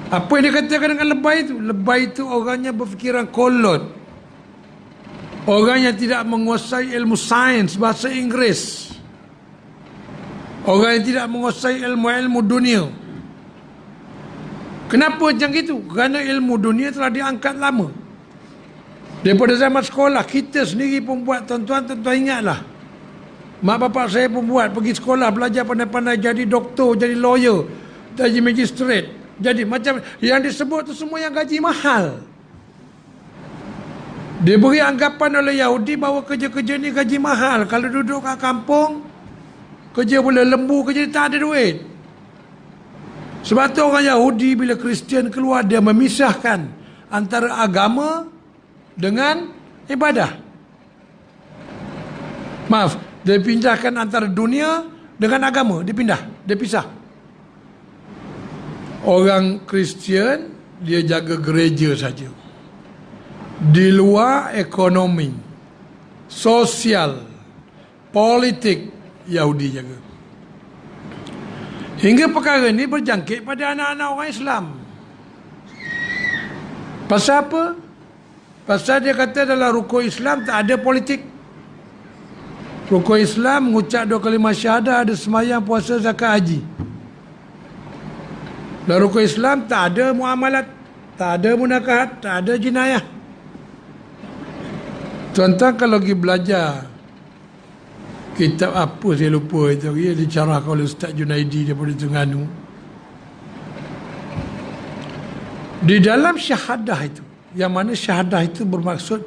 Apa yang dikatakan dengan lebay itu? Lebay itu orangnya berfikiran kolot. Orang yang tidak menguasai ilmu sains, bahasa Inggeris. Orang yang tidak menguasai ilmu-ilmu dunia. Kenapa macam itu? Kerana ilmu dunia telah diangkat lama. Daripada zaman sekolah, kita sendiri pun buat, tuan-tuan ingatlah. Mak bapak saya pun buat, pergi sekolah, belajar pandai-pandai, jadi doktor, jadi lawyer, jadi magistrate. Jadi macam yang disebut tu semua yang gaji mahal. Dia beri anggapan oleh Yahudi bahawa kerja-kerja ni gaji mahal. Kalau duduk kat kampung, kerja boleh lembu, kerja tak ada duit. Sebab tu orang Yahudi bila Kristian keluar, dia memisahkan antara agama dengan ibadah. Maaf, dia pindahkan antara dunia dengan agama. Dia pisah. Orang Kristian, dia jaga gereja saja. Di luar ekonomi, sosial, politik, Yahudi jaga. Hingga perkara ini berjangkit pada anak-anak orang Islam. Pasal apa? Pasal dia kata dalam rukun Islam tak ada politik. Rukun Islam mengucap 2 kalimah syahadah, ada sembahyang, puasa, zakat, haji. Dalam rukun Islam tak ada muamalat, tak ada munakahat, tak ada jinayah. Tuan-tuan kalau pergi belajar kitab apa saya lupa itu, dia dicarahkan oleh Ustaz Junaidi daripada Terengganu. Di dalam syahadah itu, yang mana syahadah itu bermaksud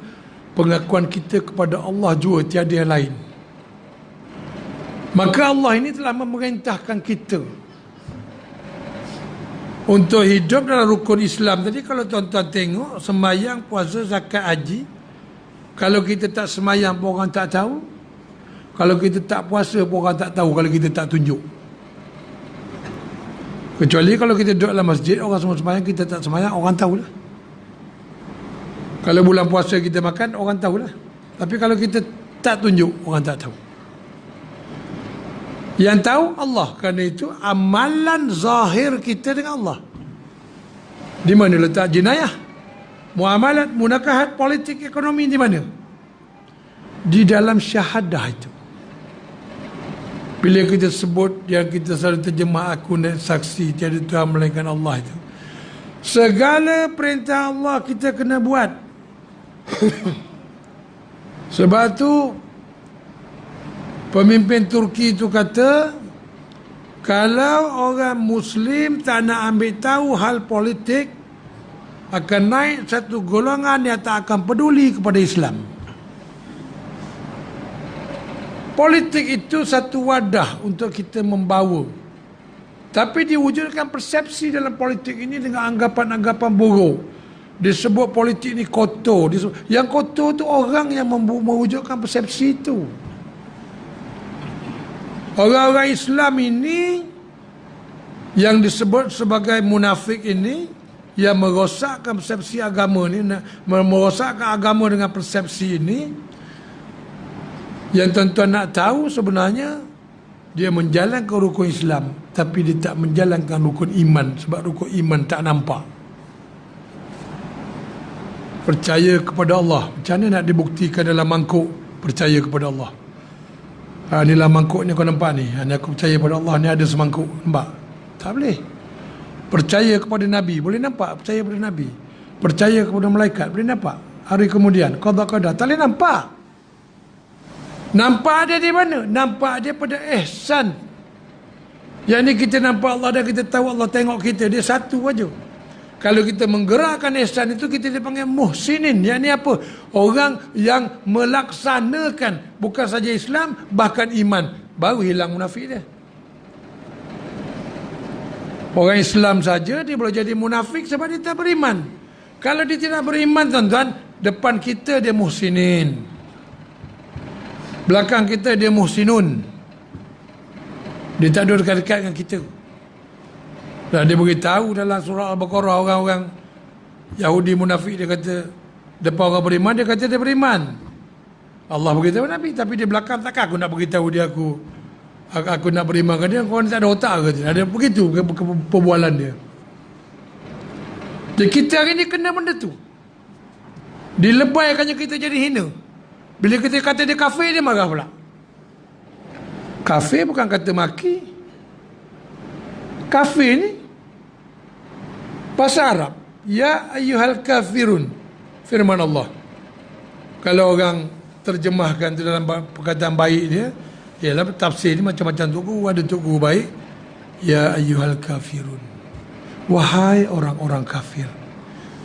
pengakuan kita kepada Allah jua, tiada yang lain. Maka Allah ini telah memerintahkan kita untuk hidup dalam rukun Islam tadi. Kalau tuan-tuan tengok, sembahyang, puasa, zakat, haji, Kalau kita tak semayang pun orang tak tahu. Kalau kita tak puasa pun orang tak tahu kalau kita tak tunjuk. Kecuali kalau kita duduk dalam masjid, orang semua semayang, kita tak semayang, orang tahulah. Kalau bulan puasa kita makan, orang tahulah. Tapi kalau kita tak tunjuk, orang tak tahu. Yang tahu Allah. Kerana itu amalan zahir kita dengan Allah. Di mana letak jenayah? Muamalat, munakahat, politik, ekonomi di mana? Di dalam syahadah itu. Bila kita sebut yang kita selalu terjemah aku dan saksi tiada Tuhan melainkan Allah itu. Segala perintah Allah kita kena buat. Sebab tu pemimpin Turki itu kata, kalau orang Muslim tak nak ambil tahu hal politik, akan naik satu golongan yang tak akan peduli kepada Islam. Politik itu satu wadah untuk kita membawa. Tapi diwujudkan persepsi dalam politik ini dengan anggapan-anggapan buruk. Disebut politik ini kotor. Yang kotor itu orang yang mewujudkan persepsi itu. Orang-orang Islam ini yang disebut sebagai munafik ini, yang merosakkan persepsi agama ini, merosakkan agama dengan persepsi ini, yang tuan-tuan nak tahu sebenarnya dia menjalankan rukun Islam tapi dia tak menjalankan rukun iman, sebab rukun iman tak nampak. Percaya kepada Allah, macam mana nak dibuktikan dalam mangkuk percaya kepada Allah? Inilah mangkuknya kau nampak ni, ini aku percaya kepada Allah, ni ada semangkuk, nampak? Tak boleh. Percaya kepada Nabi, boleh nampak? Percaya kepada Nabi. Percaya kepada malaikat, boleh nampak? Hari kemudian qada, tak boleh nampak. Nampak dia di mana? Nampak dia pada ihsan. Yang ni kita nampak Allah dan kita tahu Allah tengok kita. Dia satu aja. Kalau kita menggerakkan ihsan itu, kita dipanggil muhsinin. Yang ni apa? Orang yang melaksanakan bukan saja Islam, bahkan iman. Baru hilang munafik dia. Orang Islam saja dia boleh jadi munafik sebab dia tak beriman. Kalau dia tidak beriman, tuan-tuan, depan kita dia muhsinin, belakang kita dia muhsinun. Dia tak ada dekat-dekat dengan kita. Dan dia beritahu dalam surah Al-Baqarah, orang-orang Yahudi munafik, dia kata depan orang beriman, dia kata dia beriman. Allah beritahu Nabi, tapi di belakang takkan aku nak beritahu dia aku nak beriman ke dia, kau tak ada otak ke dia. Ada begitu perbualan dia. Jadi kita hari ni kena benda tu. Dilebaikannya kita jadi hina. Bila kita kata dia kafir, dia marah pula. Kafir bukan kata maki. Kafir ni bahasa Arab. Ya ayyuhal kafirun. Firman Allah. Kalau orang terjemahkan tu dalam perkataan baik dia, ialah tafsir ni macam-macam tuku. Ada tuku baik. Ya ayyuhal kafirun. Wahai orang-orang kafir.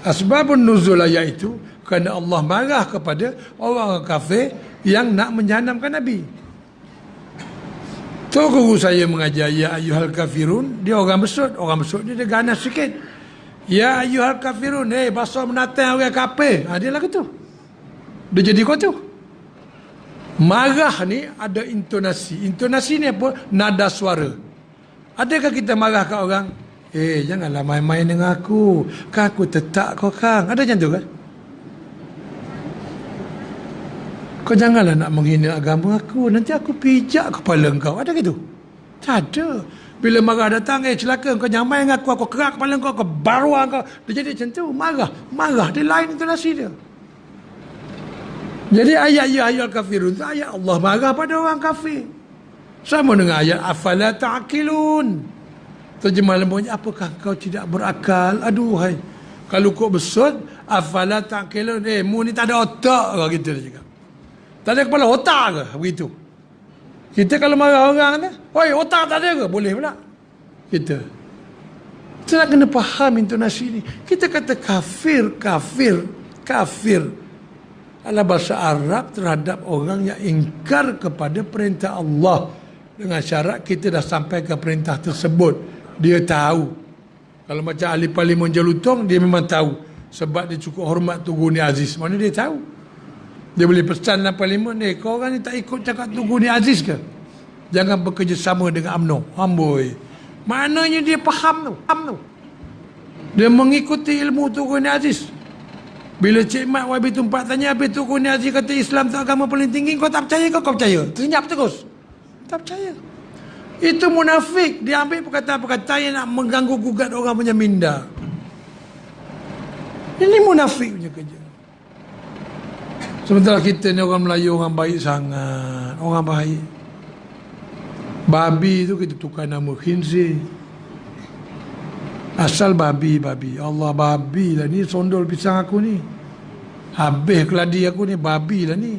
Asbabun nuzul ayat itu kerana Allah marah kepada orang-orang kafir yang nak menjahanamkan Nabi. Tu guru saya mengajar ya ayyuhal kafirun, dia orang besut. Orang besut ni dia ganas sikit. Ya ayyuhal kafirun, bahasa menatang orang kafir. Dia lah tu. Dia jadi kau tu. Marah ni ada intonasi. Intonasi ni apa? Nada suara. Adakah kita marah kat orang? Janganlah main-main dengan aku. Kan aku tetak kau kang. Ada macam tu kan? Kau janganlah nak menghina agama aku. Nanti aku pijak kepala kau. Ada gitu? Tak ada. Bila marah datang, celaka kau jangan main dengan aku kerak kepala kau, aku baruah kau. Dia jadi macam tu. Marah. Dia lain intonasi dia. Jadi ayat ya ayyuhal kafirun itu ayat Allah marah pada orang kafir. Sama dengan ayat afala ta'qilun. Terjemah lembutnya, apakah kau tidak berakal? Aduhai. Kalau kau besut, afala ta'qilun. Mu ni tak ada otak ke kita cakap. Tak ada kepala otak ke? Begitu. Kita kalau marah orang ni, oi otak tak ada ke? Boleh pula. Kita nak kena faham intonasi ni. Kita kata kafir adalah bahasa Arab terhadap orang yang ingkar kepada perintah Allah. Dengan syarat kita dah sampai ke perintah tersebut. Dia tahu. Kalau macam ahli parlimen Jelutong, dia memang tahu. Sebab dia cukup hormat Tunku Ni Aziz. Mana dia tahu? Dia boleh pesan dalam parlimen, kau orang ni tak ikut cakap Tunku ni Aziz ke? Jangan bekerjasama dengan UMNO. Amboi. Maknanya dia faham tu. Dia mengikuti ilmu Tunku ni Aziz. Bila Cik Mat YB Tumpak tanya, habis Tunku ni Aziz kata Islam tu agama paling tinggi, kau tak percaya ke kau percaya? Tersenyap terus. Tak percaya. Itu munafik. Dia ambil perkataan-perkataan yang nak mengganggu gugat orang punya minda. Ini munafik punya kerja. Sementara kita ni orang Melayu, orang baik sangat. Orang baik. Babi tu kita tukar nama khinzir. Asal babi. Allah, babi lah ni, sondol pisang aku ni. Habis keladi aku ni, babi lah ni.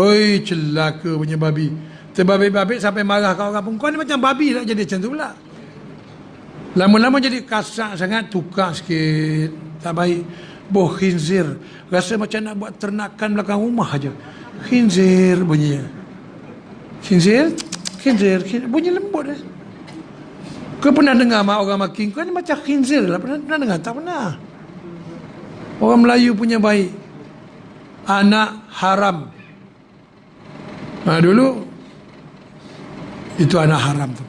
Hoi, celaka punya babi. Terbabit-babit sampai marah kat orang pun. Kau ni macam babi lah, jadi macam tu pula. Lama-lama jadi kasar sangat, tukar sikit. Tak baik. Boh khinzir. Rasa macam nak buat ternakan belakang rumah aja. Khinzir bunyinya. Khinzir. Bunyi lembut eh. Kau pernah dengar mak orang maki? Kau ni macam khinzir lah. Pernah dengar? Tak pernah. Orang Melayu punya baik. Anak haram. Dulu itu anak haram tu.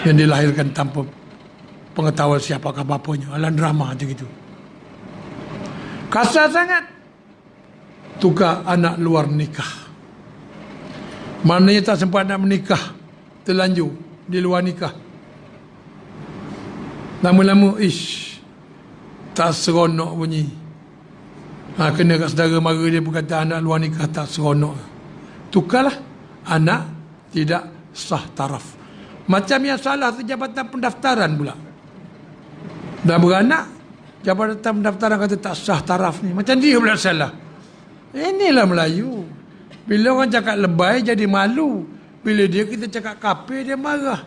Yang dilahirkan tanpa pengetahuan siapakah bapanya. Alam drama macam itu. Kasar sangat. Tukar anak luar nikah. Maknanya tak sempat nak menikah, terlanjur di luar nikah. Lama-lama tak seronok bunyi. Kena kat saudara mara dia berkata anak luar nikah tak seronok. Tukarlah anak tidak sah taraf. Macam yang salah tu jabatan pendaftaran pula. Dah beranak, jabatan pendaftaran kata tak sah taraf ni. Macam dia pula salah. Inilah Melayu. Bila orang cakap lebay jadi malu. Bila kita cakap kafir dia marah.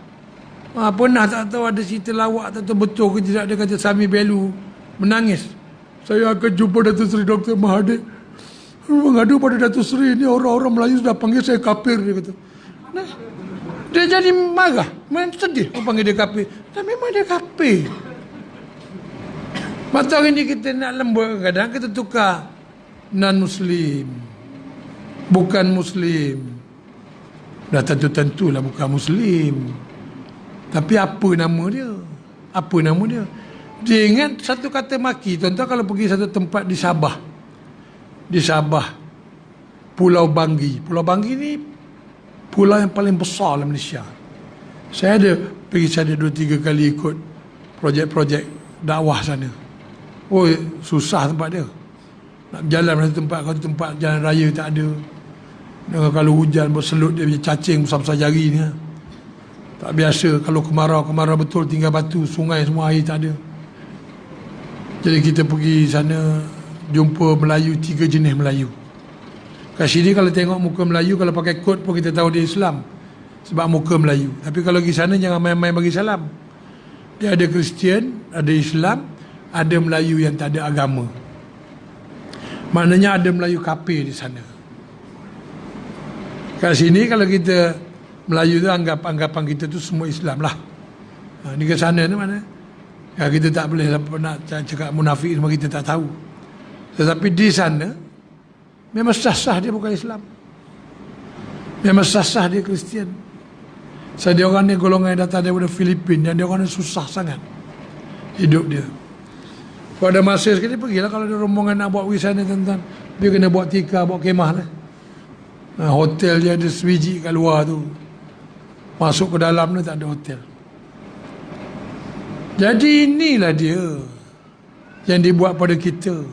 Pernah tak tahu ada cerita lawak tak tahu betul ke tidak. Dia kata Sami Belu menangis. Saya akan jumpa Datuk Seri Dr. Mahathir. Mengadu pada Datuk Seri ni orang-orang Melayu sudah panggil saya kafir, dia kata. Nah, dia jadi marah. Main sedih orang panggil dia kafir. Dan memang dia kafir. Masa hari ni kita nak lembut, kadang kita tukar non-Muslim, bukan Muslim. Dah tentu-tentulah bukan Muslim. Tapi apa nama dia? Apa nama dia? Dia ingat satu kata maki. Tuan-tuan kalau pergi satu tempat di Sabah. Di Sabah, Pulau Banggi. Pulau Banggi ni pulau yang paling besar dalam Malaysia. Saya ada 2-3 kali ikut projek-projek dakwah sana. Oh, susah tempat dia. Nak berjalan dari tempat ke tempat, jalan raya tak ada. Dengan kalau hujan berselut dia punya cacing besar-besar jari ni. Tak biasa. Kalau kemarau betul, tinggal batu, sungai semua air tak ada. Jadi kita pergi sana jumpa Melayu, 3 jenis Melayu. Kat sini kalau tengok muka Melayu, kalau pakai kot pun kita tahu dia Islam. Sebab muka Melayu. Tapi kalau pergi sana jangan main-main bagi salam. Dia ada Kristian, ada Islam, ada Melayu yang tak ada agama. Maknanya ada Melayu kafir di sana. Kat sini kalau kita Melayu tu anggapan kita tu semua Islam lah. Ni ke sana ni mana? Kita tak boleh nak cakap munafik semua, kita tak tahu. Tetapi di sana memang sah-sah dia bukan Islam. Memang sah-sah dia Kristian. Dia orang ni golongan yang datang daripada Filipina, yang dia orang ni susah sangat hidup dia. Pada masa sekali pergilah kalau ada rombongan nak buat wisata tuan-tuan, dia kena buat tikar, buat kemah lah. Hotel dia ada sebiji kat luar tu. Masuk ke dalam ni tak ada hotel. Jadi inilah dia yang dibuat pada kita.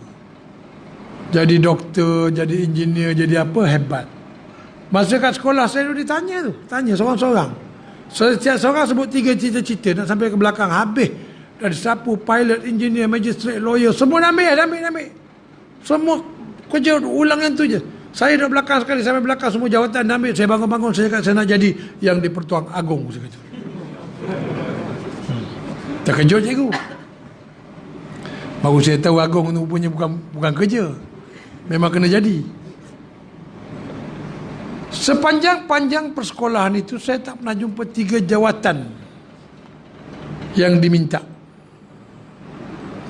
Jadi doktor, jadi engineer, jadi apa, hebat. Masa kat sekolah saya dulu ditanya tu. Tanya seorang-seorang. Setiap seorang sebut 3 cita-cita nak sampai ke belakang. Habis. Dari sapu, pilot, engineer, magistrate, lawyer. Semua ambil. Semua kerja ulang yang tu je. Saya duduk belakang sekali, sampai belakang semua jawatan ambil. Saya bangun-bangun, saya kata saya nak jadi yang di Pertuan Agong. Saya kata. Terkejut cikgu. Baru saya tahu Agong tu punya bukan kerja. Memang kena jadi. Sepanjang-panjang persekolahan itu saya tak pernah jumpa 3 jawatan yang diminta,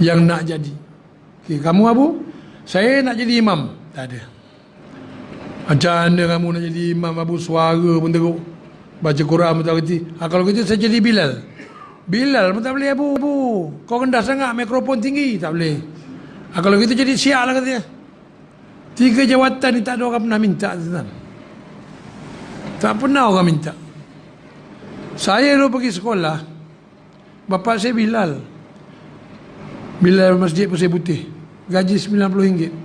yang nak jadi. Okay, kamu Abu, Saya nak jadi imam. Tak ada. Macam mana kamu nak jadi imam, Abu suara pun teruk, baca Quran pun tak kerti. Kalau gitu saya jadi Bilal. Bilal pun tak boleh, Abu. Kau rendah sangat, mikrofon tinggi. Tak boleh. Kalau gitu jadi Syiah lah katanya. 3 jawatan ni tak ada orang pernah minta. Tak pernah orang minta. Saya dulu pergi sekolah, bapak saya Bilal Masjid Pasir Putih, gaji RM90.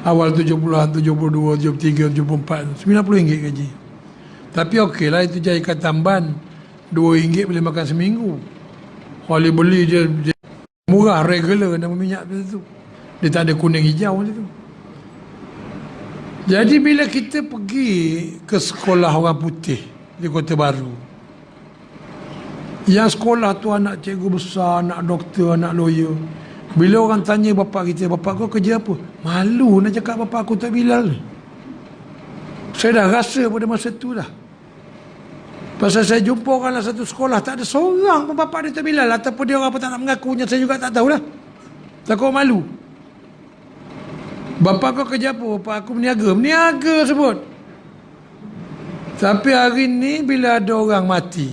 Awal 70-an, 72, 73, 74, RM90 gaji. Tapi okey lah, itu jaya Tamban, RM2 boleh makan seminggu. Kalau beli dia murah, regular, nama minyak tu. Dia tak ada kuning hijau macam tu. Jadi bila kita pergi ke sekolah orang putih di Kota Baru, yang sekolah tu anak cikgu besar, anak doktor, anak lawyer. Bila orang tanya bapak kita, bapak kau kerja apa? Malu nak cakap bapak aku tak Bilal. Saya dah rasa pada masa tu dah. Pasal saya jumpa orang dalam satu sekolah, tak ada seorang pun bapak dia tak Bilal. Ataupun dia orang apa tak nak mengakunya, saya juga tak tahulah. Takut malu. Bapak kau kerja apa? Bapak aku berniaga. Berniaga sebut. Tapi hari ni bila ada orang mati,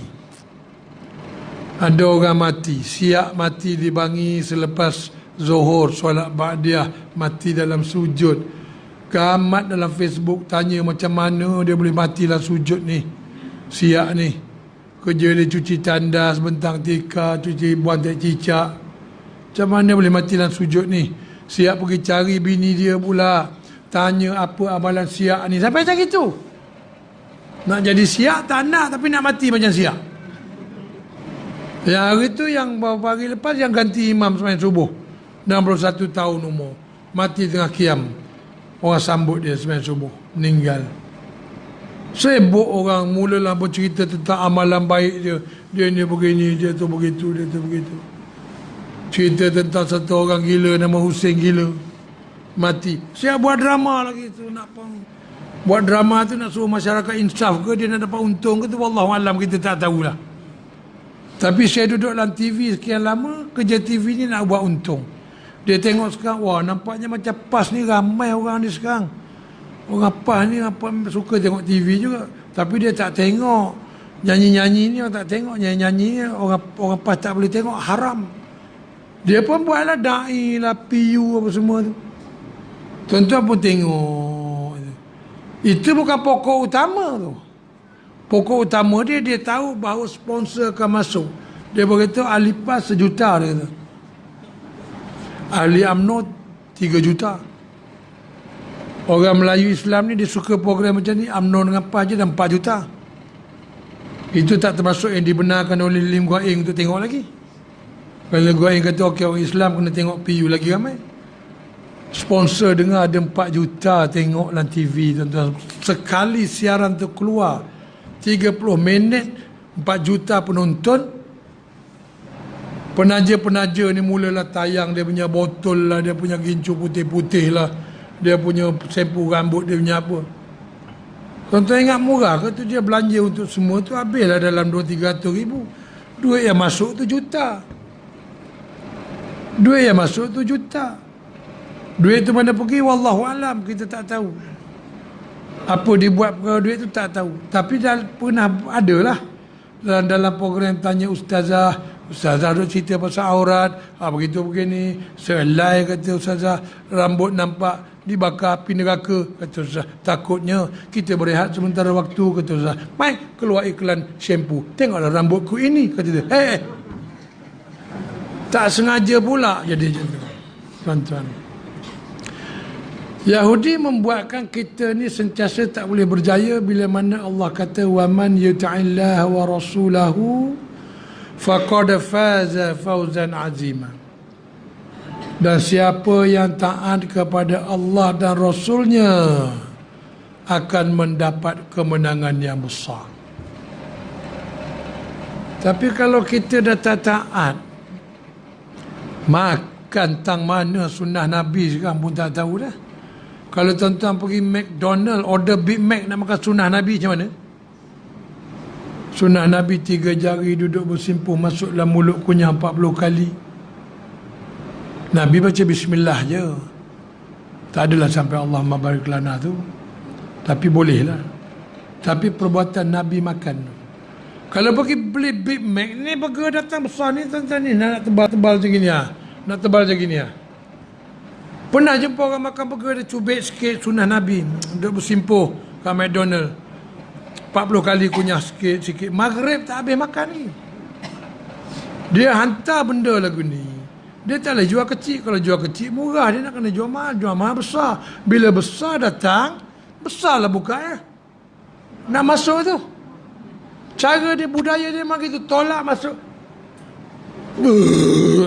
Siak mati di Bangi selepas Zuhur, solat Ba'diyah, mati dalam sujud. Gamat dalam Facebook tanya macam mana dia boleh mati dalam sujud ni. Siak ni kerja dia cuci tandas, bentang tika, cuci buang teh cicak. Macam mana boleh mati dalam sujud ni? Siak pergi cari bini dia pula, tanya apa amalan Siak ni. Sampai macam itu. Nak jadi Siak tak nak, tapi nak mati macam Siak. Yang hari tu, yang beberapa hari lepas, yang ganti imam sembahyang subuh, 61 tahun umur, mati tengah qiyam. Orang sambut dia sembahyang subuh, meninggal. Sibuk orang mulalah bercerita tentang amalan baik dia. Dia ni begini, dia tu begitu, dia tu begitu. Cerita tentang satu orang gila nama Hussein gila, mati. Siap buat drama lagi tu, nak buat drama tu nak suruh masyarakat insaf ke, dia nak dapat untung ke tu, wallahualam, kita tak tahulah. Tapi saya duduk dalam TV sekian lama, kerja TV ni nak buat untung. Dia tengok sekarang, wah nampaknya macam PAS ni ramai orang ni sekarang. Orang PAS ni apa suka tengok TV juga. Tapi dia tak tengok nyanyi-nyanyi ni, orang tak tengok nyanyi-nyanyi ni, orang PAS tak boleh tengok, haram. Dia pun buatlah da'i lah, PU apa semua tu. Tuan-tuan pun tengok. Itu bukan pokok utama tu. Pokok utama dia tahu bahawa sponsor akan masuk. Dia berkata ahli PAS 1 juta, dia kata. Ahli UMNO 3 juta. Orang Melayu Islam ni dia suka program macam ni, UMNO dengan PAS je dah 4 juta. Itu tak termasuk yang dibenarkan oleh Lim Guan Eng untuk tengok lagi. Kalau Guan Eng kata okey, orang Islam kena tengok PU lagi ramai. Sponsor dengar ada 4 juta tengok dalam TV, tuan-tuan. Sekali siaran tu keluar 30 minit, 4 juta penonton. Penaja-penaja ni mulalah tayang dia punya botol lah, dia punya gincu putih-putih lah, dia punya sempu rambut, dia punya apa. Tuan-tuan ingat murah ke tu? Dia belanja untuk semua tu habislah dalam 200-300 ribu. Duit yang masuk tu juta. Duit yang masuk tu juta. Duit tu mana pergi, wallahualam, kita tak tahu. Apa dibuat perkara duit tu tak tahu. Tapi dah pernah ada lah dalam program tanya ustazah duk cerita pasal aurat, begitu begini, selai kata ustazah, rambut nampak dibakar api neraka, kata ustazah, takutnya kita berehat sementara waktu, kata ustazah. Mai keluar iklan shampoo, tengoklah rambutku ini, kata dia. Tak sengaja pula jadi macam tu, tuan-tuan. Yahudi membuatkan kita ni sentiasa tak boleh berjaya bila mana Allah kata wa man yuti'illah wa rasulahu faqad faza fawzan azima. Dan siapa yang taat kepada Allah dan Rasulnya akan mendapat kemenangan yang besar. Tapi kalau kita dah tak taat, makan tang mana sunnah Nabi sekarang pun tak tahu dah. Kalau tuan-tuan pergi McDonald, order Big Mac, nak makan sunnah Nabi macam mana? Sunnah Nabi 3 jari duduk bersimpuh masuk dalam mulut kunyah 40 kali. Nabi baca bismillah je. Tak adalah sampai Allahumma barik lana tu. Tapi bolehlah. Tapi perbuatan Nabi makan. Kalau pergi beli Big Mac ni, burger datang besar ni, tuan-tuan ni nak tebal-tebal macam gini lah. Nak tebal macam gini lah. Pernah jumpa orang makan burger dia cubit sikit sunnah Nabi. Dia bersimpuh kat McDonald. 40 kali kunyah sikit-sikit. Maghrib tak habis makan ni. Dia hantar benda lagu ni. Dia tak boleh jual kecil. Kalau jual kecil murah, dia nak kena jual mahal besar. Bila besar datang, besarlah buka ya. Nak masuk tu. Cara dia, budaya dia memang gitu. Tolak masuk.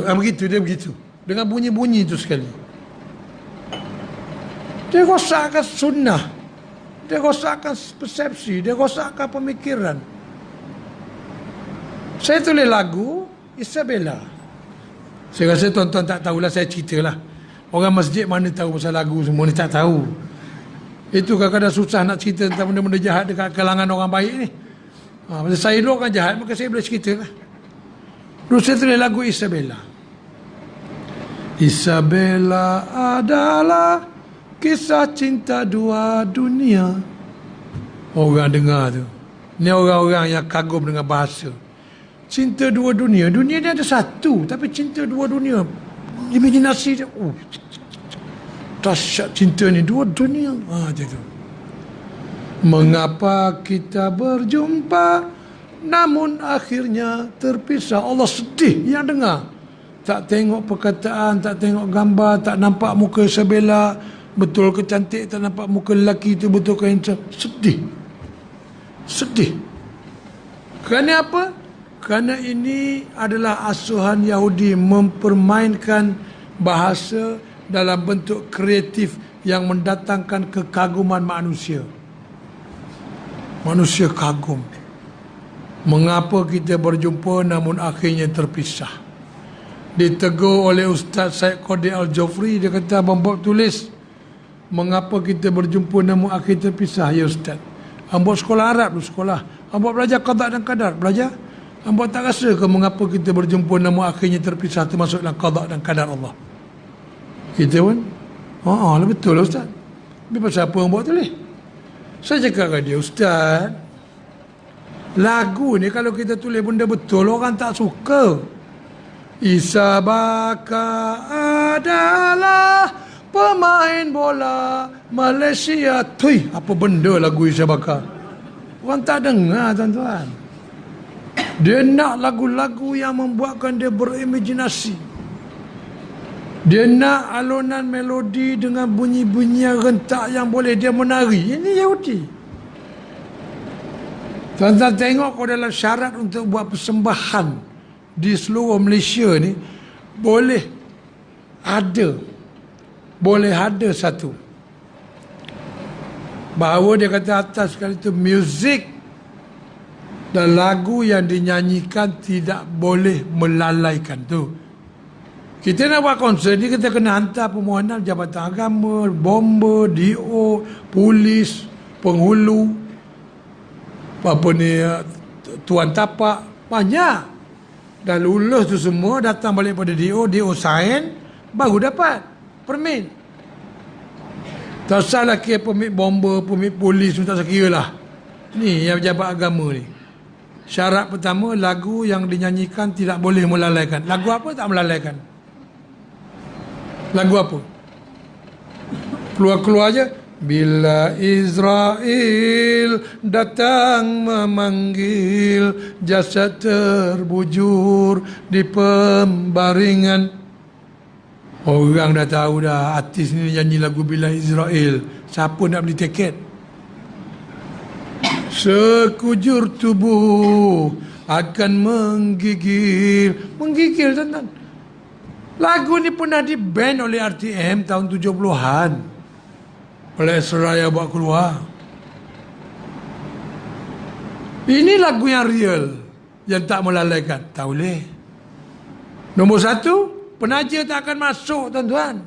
Begitu, dia begitu. Dengan bunyi-bunyi tu sekali. Dia rosakkan sunnah. Dia rosakkan persepsi. Dia rosakkan pemikiran. Saya tulis lagu Isabella. Saya rasa tuan-tuan tak tahulah, saya ceritalah. Orang masjid mana tahu pasal lagu semua ni, tak tahu. Itu kadang-kadang susah nak cerita tentang benda-benda jahat dekat kalangan orang baik ni. Pasal saya dulu orang jahat, maka saya boleh cerita lah. Dulu saya tulis lagu Isabella. Isabella adalah kisah cinta dua dunia. Orang dengar tu. Ni orang-orang yang kagum dengan bahasa. Cinta dua dunia. Dunia ni ada satu, tapi cinta dua dunia. Imaginasi dia. Dahsyat cinta ni, dua dunia. Macam tu. Mengapa kita berjumpa namun akhirnya terpisah? Allah sedih yang dengar. Tak tengok perkataan, tak tengok gambar, tak nampak muka Isabella betul ke cantik, tak nampak muka lelaki tu betul ke handsome. Sedih. Sedih. Kerana apa? Kerana ini adalah asuhan Yahudi mempermainkan bahasa dalam bentuk kreatif yang mendatangkan kekaguman manusia. Manusia kagum. Mengapa kita berjumpa namun akhirnya terpisah? Ditegur oleh Ustaz Syed Qadir Al-Jofri, dia kata, Abang Bob tulis, mengapa kita berjumpa namun akhirnya terpisah, ya Ustaz? Abang sekolah Arab tu, sekolah. Abang belajar qada dan qadar, belajar. Abang tak rasa ke mengapa kita berjumpa namun akhirnya terpisah termasuk dalam qada dan qadar Allah? Kita pun, betul lah Ustaz. Tapi pasal apa yang buat tulis? Saya cakap kat dia, Ustaz, lagu ni kalau kita tulis benda betul, orang tak suka. Isabaka adalah pemain bola Malaysia. Tui, apa benda lagu Isabaka? Orang tak dengar, tuan-tuan. Dia nak lagu-lagu yang membuatkan dia berimajinasi. Dia nak alunan melodi dengan bunyi-bunyian rentak yang boleh dia menari. Ini Yahudi. Tuan-tuan tengok kalau dalam syarat untuk buat persembahan di seluruh Malaysia ni, boleh ada satu. Bahawa dia kata atas sekali itu muzik dan lagu yang dinyanyikan tidak boleh melalaikan tu. Kita nak buat konsert ni, kita kena hantar permohonan Jabatan Agama, bomba, DO, polis, penghulu, apa ni, tuan tapak, banyak. Dah lulus tu semua, datang balik pada DO sign, baru dapat permit. Tak salah kira permit bomba, permit polis, tak saya kira lah. Ni yang pejabat agama ni. Syarat pertama, lagu yang dinyanyikan tidak boleh melalaikan. Lagu apa tak melalaikan? Lagu apa? Keluar-keluar aja. Bila Israel datang memanggil, jasad terbujur di pembaringan. Orang dah tahu dah, artis ni nyanyi lagu Bila Israel. Siapa nak beli tiket? Sekujur tubuh akan menggigil. Menggigil, tuan-tuan. Lagu ni pernah di-ban oleh RTM tahun 70-an. Oleh Seraya buat keluar. Ini lagu yang real, yang tak melalaikan. Tak boleh. Nombor satu, penaja tak akan masuk, tuan-tuan.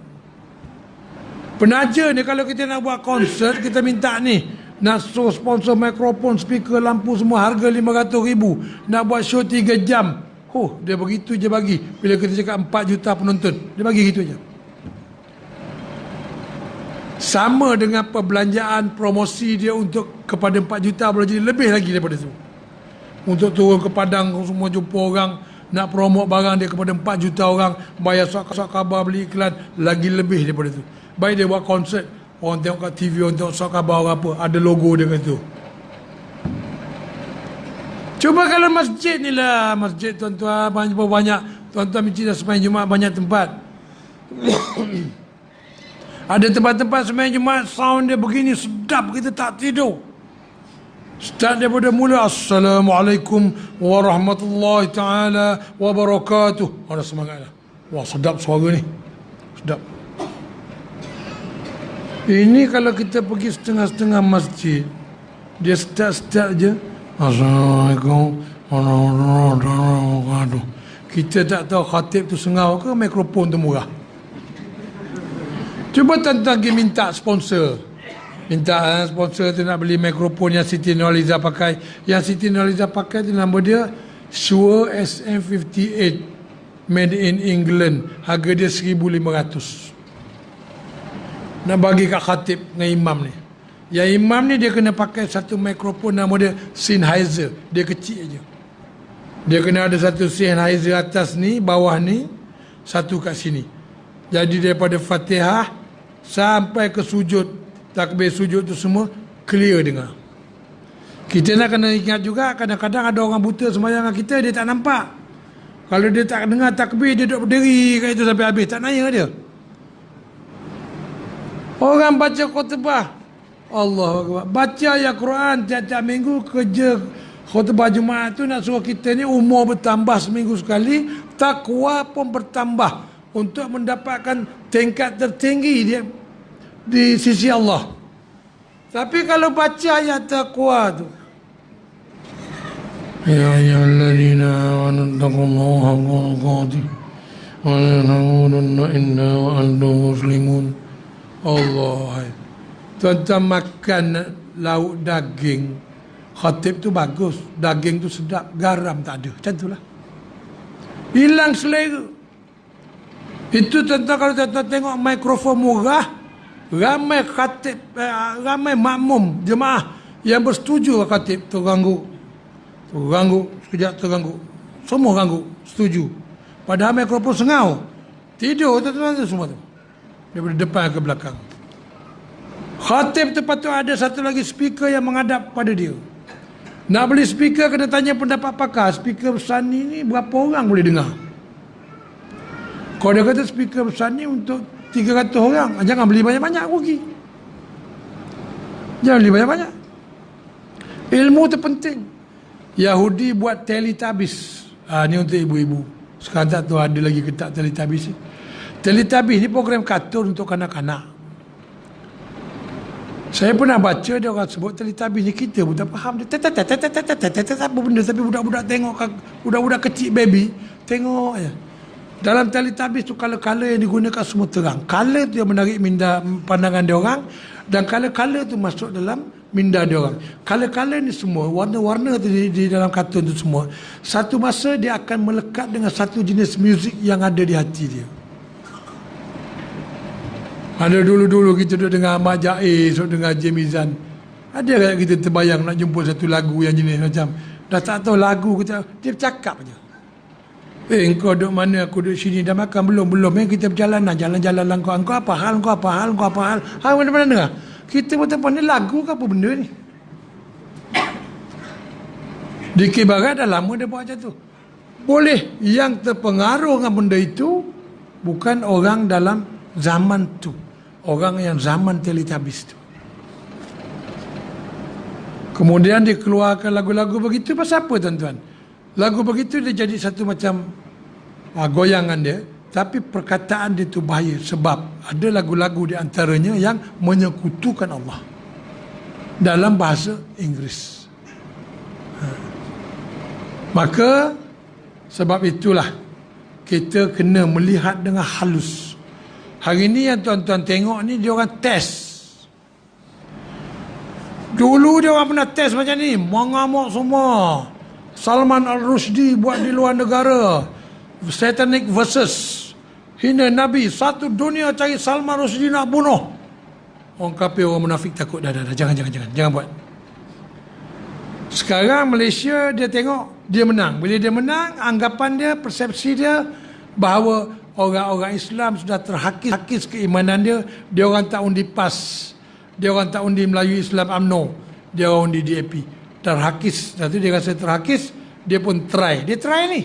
Penaja ni kalau kita nak buat konsert, kita minta ni. Nak sponsor mikrofon, speaker, lampu semua, harga RM500,000. Nak buat show 3 jam. Dia begitu je bagi. Bila kita cakap 4 juta penonton, dia bagi gitu je. Sama dengan perbelanjaan promosi dia untuk kepada 4 juta boleh jadi lebih lagi daripada itu. Untuk turun ke Padang semua jumpa orang, nak promote barang dia kepada 4 juta orang, bayar surat khabar, beli iklan, lagi lebih daripada itu. Baik dia buat konsert, orang tengok kat TV, orang tengok surat khabar orang apa, ada logo dia kat situ. Cuba kalau masjid ni lah, masjid tuan-tuan banyak, tuan-tuan masjid dah sembahyang Jumaat banyak tempat. Ada tempat-tempat sembahyang Jumaat sound dia begini sedap kita tak tidur. Start daripada mula Assalamualaikum warahmatullahi taala wabarakatuh. Ada semangat dah. Wah sedap suara ni. Sedap. Ini kalau kita pergi setengah-setengah masjid, dia start je Assalamualaikum warahmatullahi wabarakatuh. Kita tak tahu khatib tu sengau ke mikrofon tu murah. Cuba tuan-tuan pergi minta sponsor. Minta sponsor tu nak beli mikrofon yang Siti Nurhaliza pakai. Yang Siti Nurhaliza pakai tu nama dia Shure SM58 made in England. Harga dia 1,500. Nak bagi kat khatib dengan imam ni. Yang imam ni dia kena pakai satu mikrofon nama dia Sennheiser. Dia kecil je. Dia kena ada satu Sennheiser atas ni, bawah ni, satu kat sini. Jadi daripada Fatihah sampai ke sujud, takbir sujud tu semua clear dengar. Kita nak kena ingat juga, kadang-kadang ada orang buta sembahyang dengan kita, dia tak nampak. Kalau dia tak dengar takbir, dia duduk berdiri kat itu sampai habis, tak naya dia. Orang baca khutbah, Allah Akbar, baca ayat Quran tiap-tiap minggu, kerja khutbah Jumaat tu nak suruh kita ni umur bertambah seminggu sekali, takwa pun bertambah untuk mendapatkan tingkat tertinggi dia di sisi Allah. Tapi kalau baca ayat takwa tu, ya ayyuhallazina amanu taqullaha haqqa tuqatih wa la tamutunna illa wa antum muslimun. Allah, tuan-tuan makan lauk daging, khatib tu bagus, daging tu sedap, garam tak ada, macam itulah. Hilang selera. Itu tuan-tuan kalau tuan-tuan tengok mikrofon murah, ramai khatib, ramai makmum jemaah yang bersetuju khatib terganggu, sekejap terganggu, semua ganggu, setuju. Padahal mikrofon sengau, tidur tuan-tuan tu semua tu, daripada depan ke belakang. Khatib tu patut ada satu lagi speaker yang menghadap pada dia. Nak beli speaker kena tanya pendapat pakar. Speaker besar ni berapa orang boleh dengar? Kalau dia kata speaker besar ni untuk 300 orang, jangan beli banyak-banyak, rugi. Jangan beli banyak-banyak. Ilmu tu penting. Yahudi buat Teletubbies. Ni untuk ibu-ibu. Sekarang tak tahu ada lagi ke tak Teletubbies. Teletubbies ni program kartun untuk kanak-kanak. Saya pernah baca dia orang sebut Teletubbies ni, kita pun tak faham. Apa benda, tapi budak-budak tengok, budak-budak kecil baby tengok je. Dalam Teletubbies tu color-color yang digunakan semua terang. Color tu yang menarik minda pandangan dia orang, dan color-color tu masuk dalam minda dia orang. Color-color ni semua, warna-warna tu di dalam kartun tu semua, satu masa dia akan melekat dengan satu jenis muzik yang ada di hati dia. Ada dulu-dulu kita duduk dengar Ahmad Jaiz, duduk dengar Jamizan. Ada kan kita terbayang nak jumpa satu lagu yang jenis macam, dah tak tahu lagu kita, dia bercakap je. Engkau duduk mana, aku duduk sini, dah makan belum? Kita berjalan lah, jalan-jalan lah, engkau apa hal, engkau apa hal. Hal mana-mana dengar. Kita pun tak pandai lagu ke apa benda ni. Di Barat dah lama dia buat macam tu. Boleh, yang terpengaruh dengan benda itu bukan orang dalam zaman tu, orang yang zaman Teletubbies tu. Kemudian dia keluarkan lagu-lagu begitu pasal apa tuan-tuan? Lagu begitu dia jadi satu macam goyangan dia, tapi perkataan dia tu bahaya sebab ada lagu-lagu di antaranya yang menyekutukan Allah dalam bahasa Inggeris. Maka sebab itulah kita kena melihat dengan halus. Hari ni yang tuan-tuan tengok ni dia orang test. Dulu dia orang pernah test macam ni, mengamuk semua. Salman Al-Rushdie buat di luar negara. Satanic versus. Hina Nabi. Satu dunia cari Salman Rushdie nak bunuh. Orang kafir, orang munafik takut. Dah. Jangan buat. Sekarang Malaysia dia tengok dia menang. Bila dia menang, anggapan dia, persepsi dia bahawa orang-orang Islam sudah terhakis keimanan dia. Dia orang tak undi PAS. Dia orang tak undi Melayu Islam UMNO. Dia orang undi DAP. Terhakis. Lepas tu dia rasa terhakis, dia pun try. Dia try ni.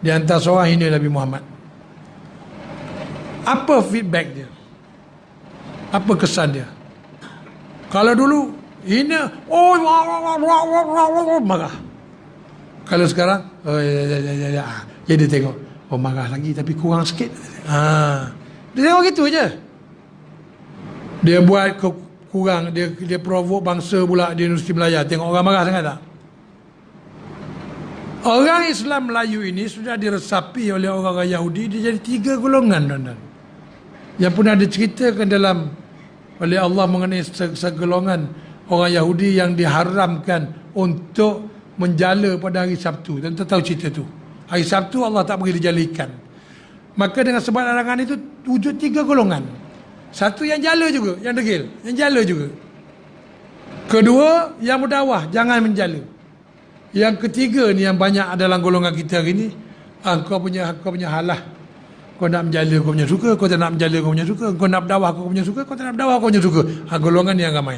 Dia hantar seorang hina Nabi Muhammad. Apa feedback dia? Apa kesan dia? Kalau dulu hina, marah. Kalau sekarang, ya dia tengok, marah lagi tapi kurang sikit. Dia tengok gitu je. Dia buat kurang, dia provoke bangsa pula di Universiti Melaya. Tengok orang marah sangat tak? Orang Islam Melayu ini sudah diresapi oleh orang-orang Yahudi. Dia jadi 3 golongan, tuan-tuan. Yang pun ada ceritakan dalam oleh Allah mengenai segolongan orang Yahudi yang diharamkan untuk menjala pada hari Sabtu. Tuan-tuan tahu cerita tu. Hari Sabtu Allah tak bagi dijalikan. Maka dengan sebab larangan itu wujud 3 golongan. Satu yang jala juga, yang degil, yang jala juga. Kedua, yang berdakwah, jangan menjala. Yang ketiga ni yang banyak dalam golongan kita hari ni, kau punya halah. Kau nak menjala, kau punya suka. Kau tak nak menjala, kau punya suka. Kau nak berdakwah, kau punya suka. Kau tak nak berdakwah, kau punya suka. Golongan yang ramai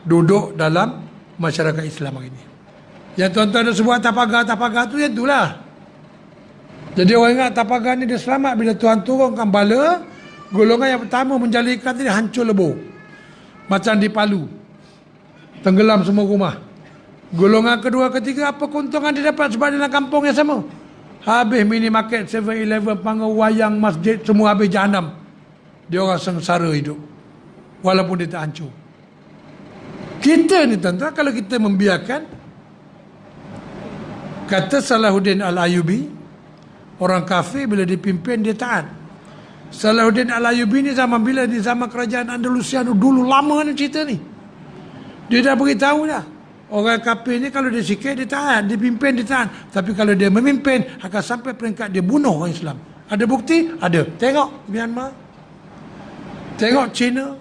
duduk dalam masyarakat Islam hari ni. Yang tuan-tuan dah sebut tapagar tu, yang itulah. Jadi orang ingat tapagar ni dia selamat bila Tuhan turunkan bala. Golongan yang pertama menjala ikan tadi hancur lebur. Macam di Palu. Tenggelam semua rumah. Golongan kedua, ketiga, apa keuntungan dia dapat sebab dalam kampung yang sama? Habis minimarket, 7-Eleven, panggung wayang, masjid, semua habis jahanam. Dia orang sengsara hidup. Walaupun dia tak hancur. Kita ni tuan-tuan, kalau kita membiarkan, kata Salahuddin Al-Ayyubi, orang kafir bila dipimpin dia taat. Salahuddin Al-Ayyubi ni zaman bila? Di zaman kerajaan Andalusia dulu, lama ni cerita ni. Dia dah beritahu dah. Orang kafir ni kalau dia sikit dia taat, dia pimpin dia taat. Tapi kalau dia memimpin akan sampai peringkat dia bunuh orang Islam. Ada bukti? Ada. Tengok Myanmar. Tengok China.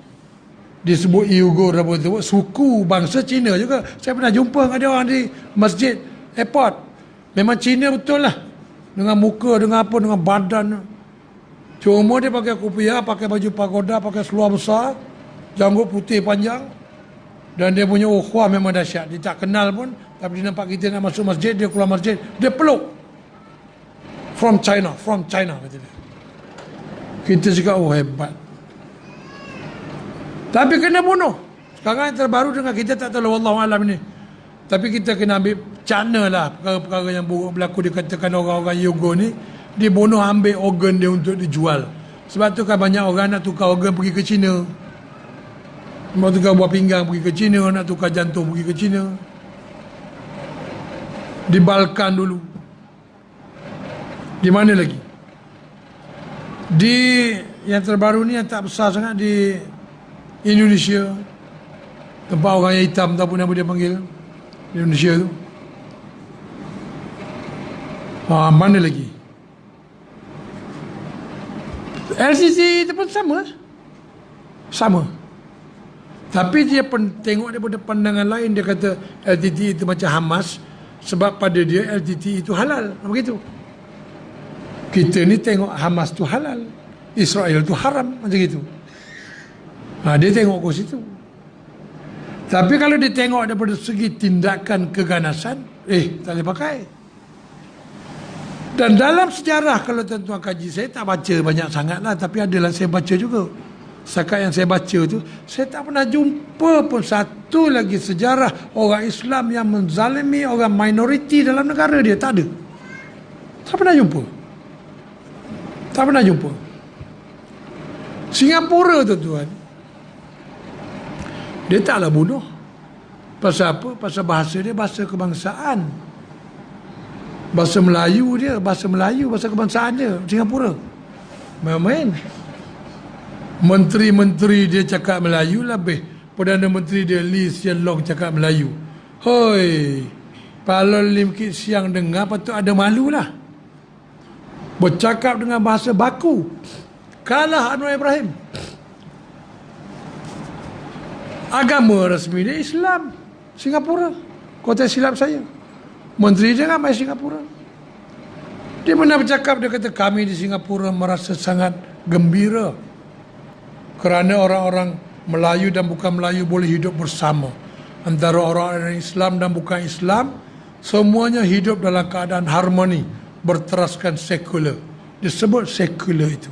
Disebut Uyghur, suku bangsa Cina juga. Saya pernah jumpa dengan dia orang di masjid airport. Memang Cina betul lah. Dengan muka, dengan apa, dengan badan. Cuma dia pakai kopiah, pakai baju pagoda, pakai seluar besar, janggut putih panjang. Dan dia punya ukhuwah memang dahsyat. Dia tak kenal pun, tapi dia nampak kita nak masuk masjid, dia keluar masjid, dia peluk. From China, kata dia. Kita cakap, oh hebat. Tapi kena bunuh. Sekarang yang terbaru dengan kita tak tahu wallahualam ni. Tapi kita kena ambil cana lah perkara-perkara yang buruk berlaku. Dikatakan orang-orang Uyghur ni dibunuh, ambil organ dia untuk dijual. Sebab tu kan banyak orang nak tukar organ pergi ke China. Nak tukar buah pinggang pergi ke China, nak tukar jantung pergi ke China. Di Balkan dulu. Di mana lagi? Di yang terbaru ni yang tak besar sangat di Indonesia. Tempat orang yang hitam, tak pun nama dia panggil. Di Indonesia tu. Mana lagi? LCC itu pun sama. Tapi dia tengok daripada pandangan lain. Dia kata LTTE itu macam Hamas. Sebab pada dia LTTE itu halal. Begitu. Kita ni tengok Hamas tu halal, Israel tu haram. Macam itu. Dia tengok ke situ. Tapi kalau dia tengok daripada segi tindakan keganasan, tak boleh pakai. Dan dalam sejarah, kalau tuan-tuan kaji, saya tak baca banyak sangat lah, tapi adalah saya baca juga. Setakat yang saya baca tu, saya tak pernah jumpa pun satu lagi sejarah orang Islam yang menzalimi orang minoriti dalam negara dia. Tak ada. Tak pernah jumpa. Singapura tuan-tuan, dia taklah bunuh. Pasal apa? Pasal bahasa dia bahasa kebangsaan. Bahasa Melayu, bahasa kebangsaan dia. Singapura main-main. Menteri-menteri dia cakap Melayu lebih. Perdana Menteri dia Lee Hsien Loong cakap Melayu. Hoi. Kalau limkit siang dengar, patut ada malu lah. Bercakap dengan bahasa baku. Kalah Anwar Ibrahim. Agama resmi dia Islam. Singapura. Kota silap saya. Menteri dia kan main Singapura. Dia pernah bercakap, dia kata kami di Singapura merasa sangat gembira kerana orang-orang Melayu dan bukan Melayu boleh hidup bersama. Antara orang-orang Islam dan bukan Islam, semuanya hidup dalam keadaan harmoni, berteraskan sekular. Dia sebut sekular itu.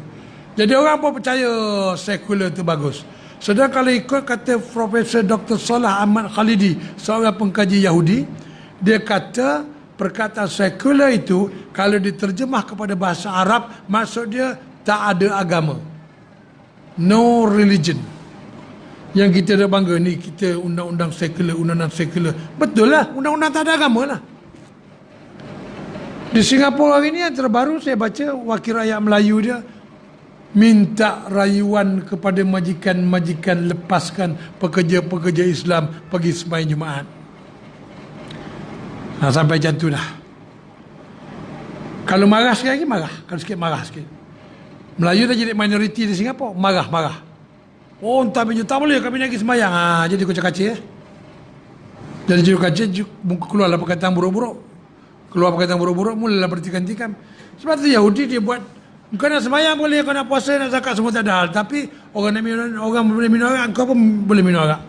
Jadi orang pun percaya sekular itu bagus. Sedang kalau ikut kata Profesor Dr. Salah Ahmad Khalidi, seorang pengkaji Yahudi, dia kata perkataan sekular itu kalau diterjemah kepada bahasa Arab, maksud dia tak ada agama. No religion. Yang kita dah bangga ni, kita undang-undang sekular, undang-undang sekular. Betul lah, undang-undang tak ada agama lah. Di Singapura hari ni yang terbaru saya baca, wakil rakyat Melayu dia minta rayuan kepada majikan-majikan lepaskan pekerja-pekerja Islam pergi sembahyang Jumaat. Nah, sampai macam tu dah. Kalau marah sikit lagi, marah. Kalau sikit marah sikit. Melayu dah jadi minoriti di Singapura, marah-marah. Oh, entah baju tak boleh kami lagi sembahyang. Jadi kocak-kacir. Jadi kocak-kacir, keluarlah perkataan buruk-buruk. Keluar perkataan buruk-buruk, mulalah bertikam-tikam. Sebab tu Yahudi dia buat, kau nak sembahyang boleh, kau nak puasa, nak zakat, semua tak ada hal. Tapi orang nak minum, orang boleh minum arak, kau pun boleh minum arak.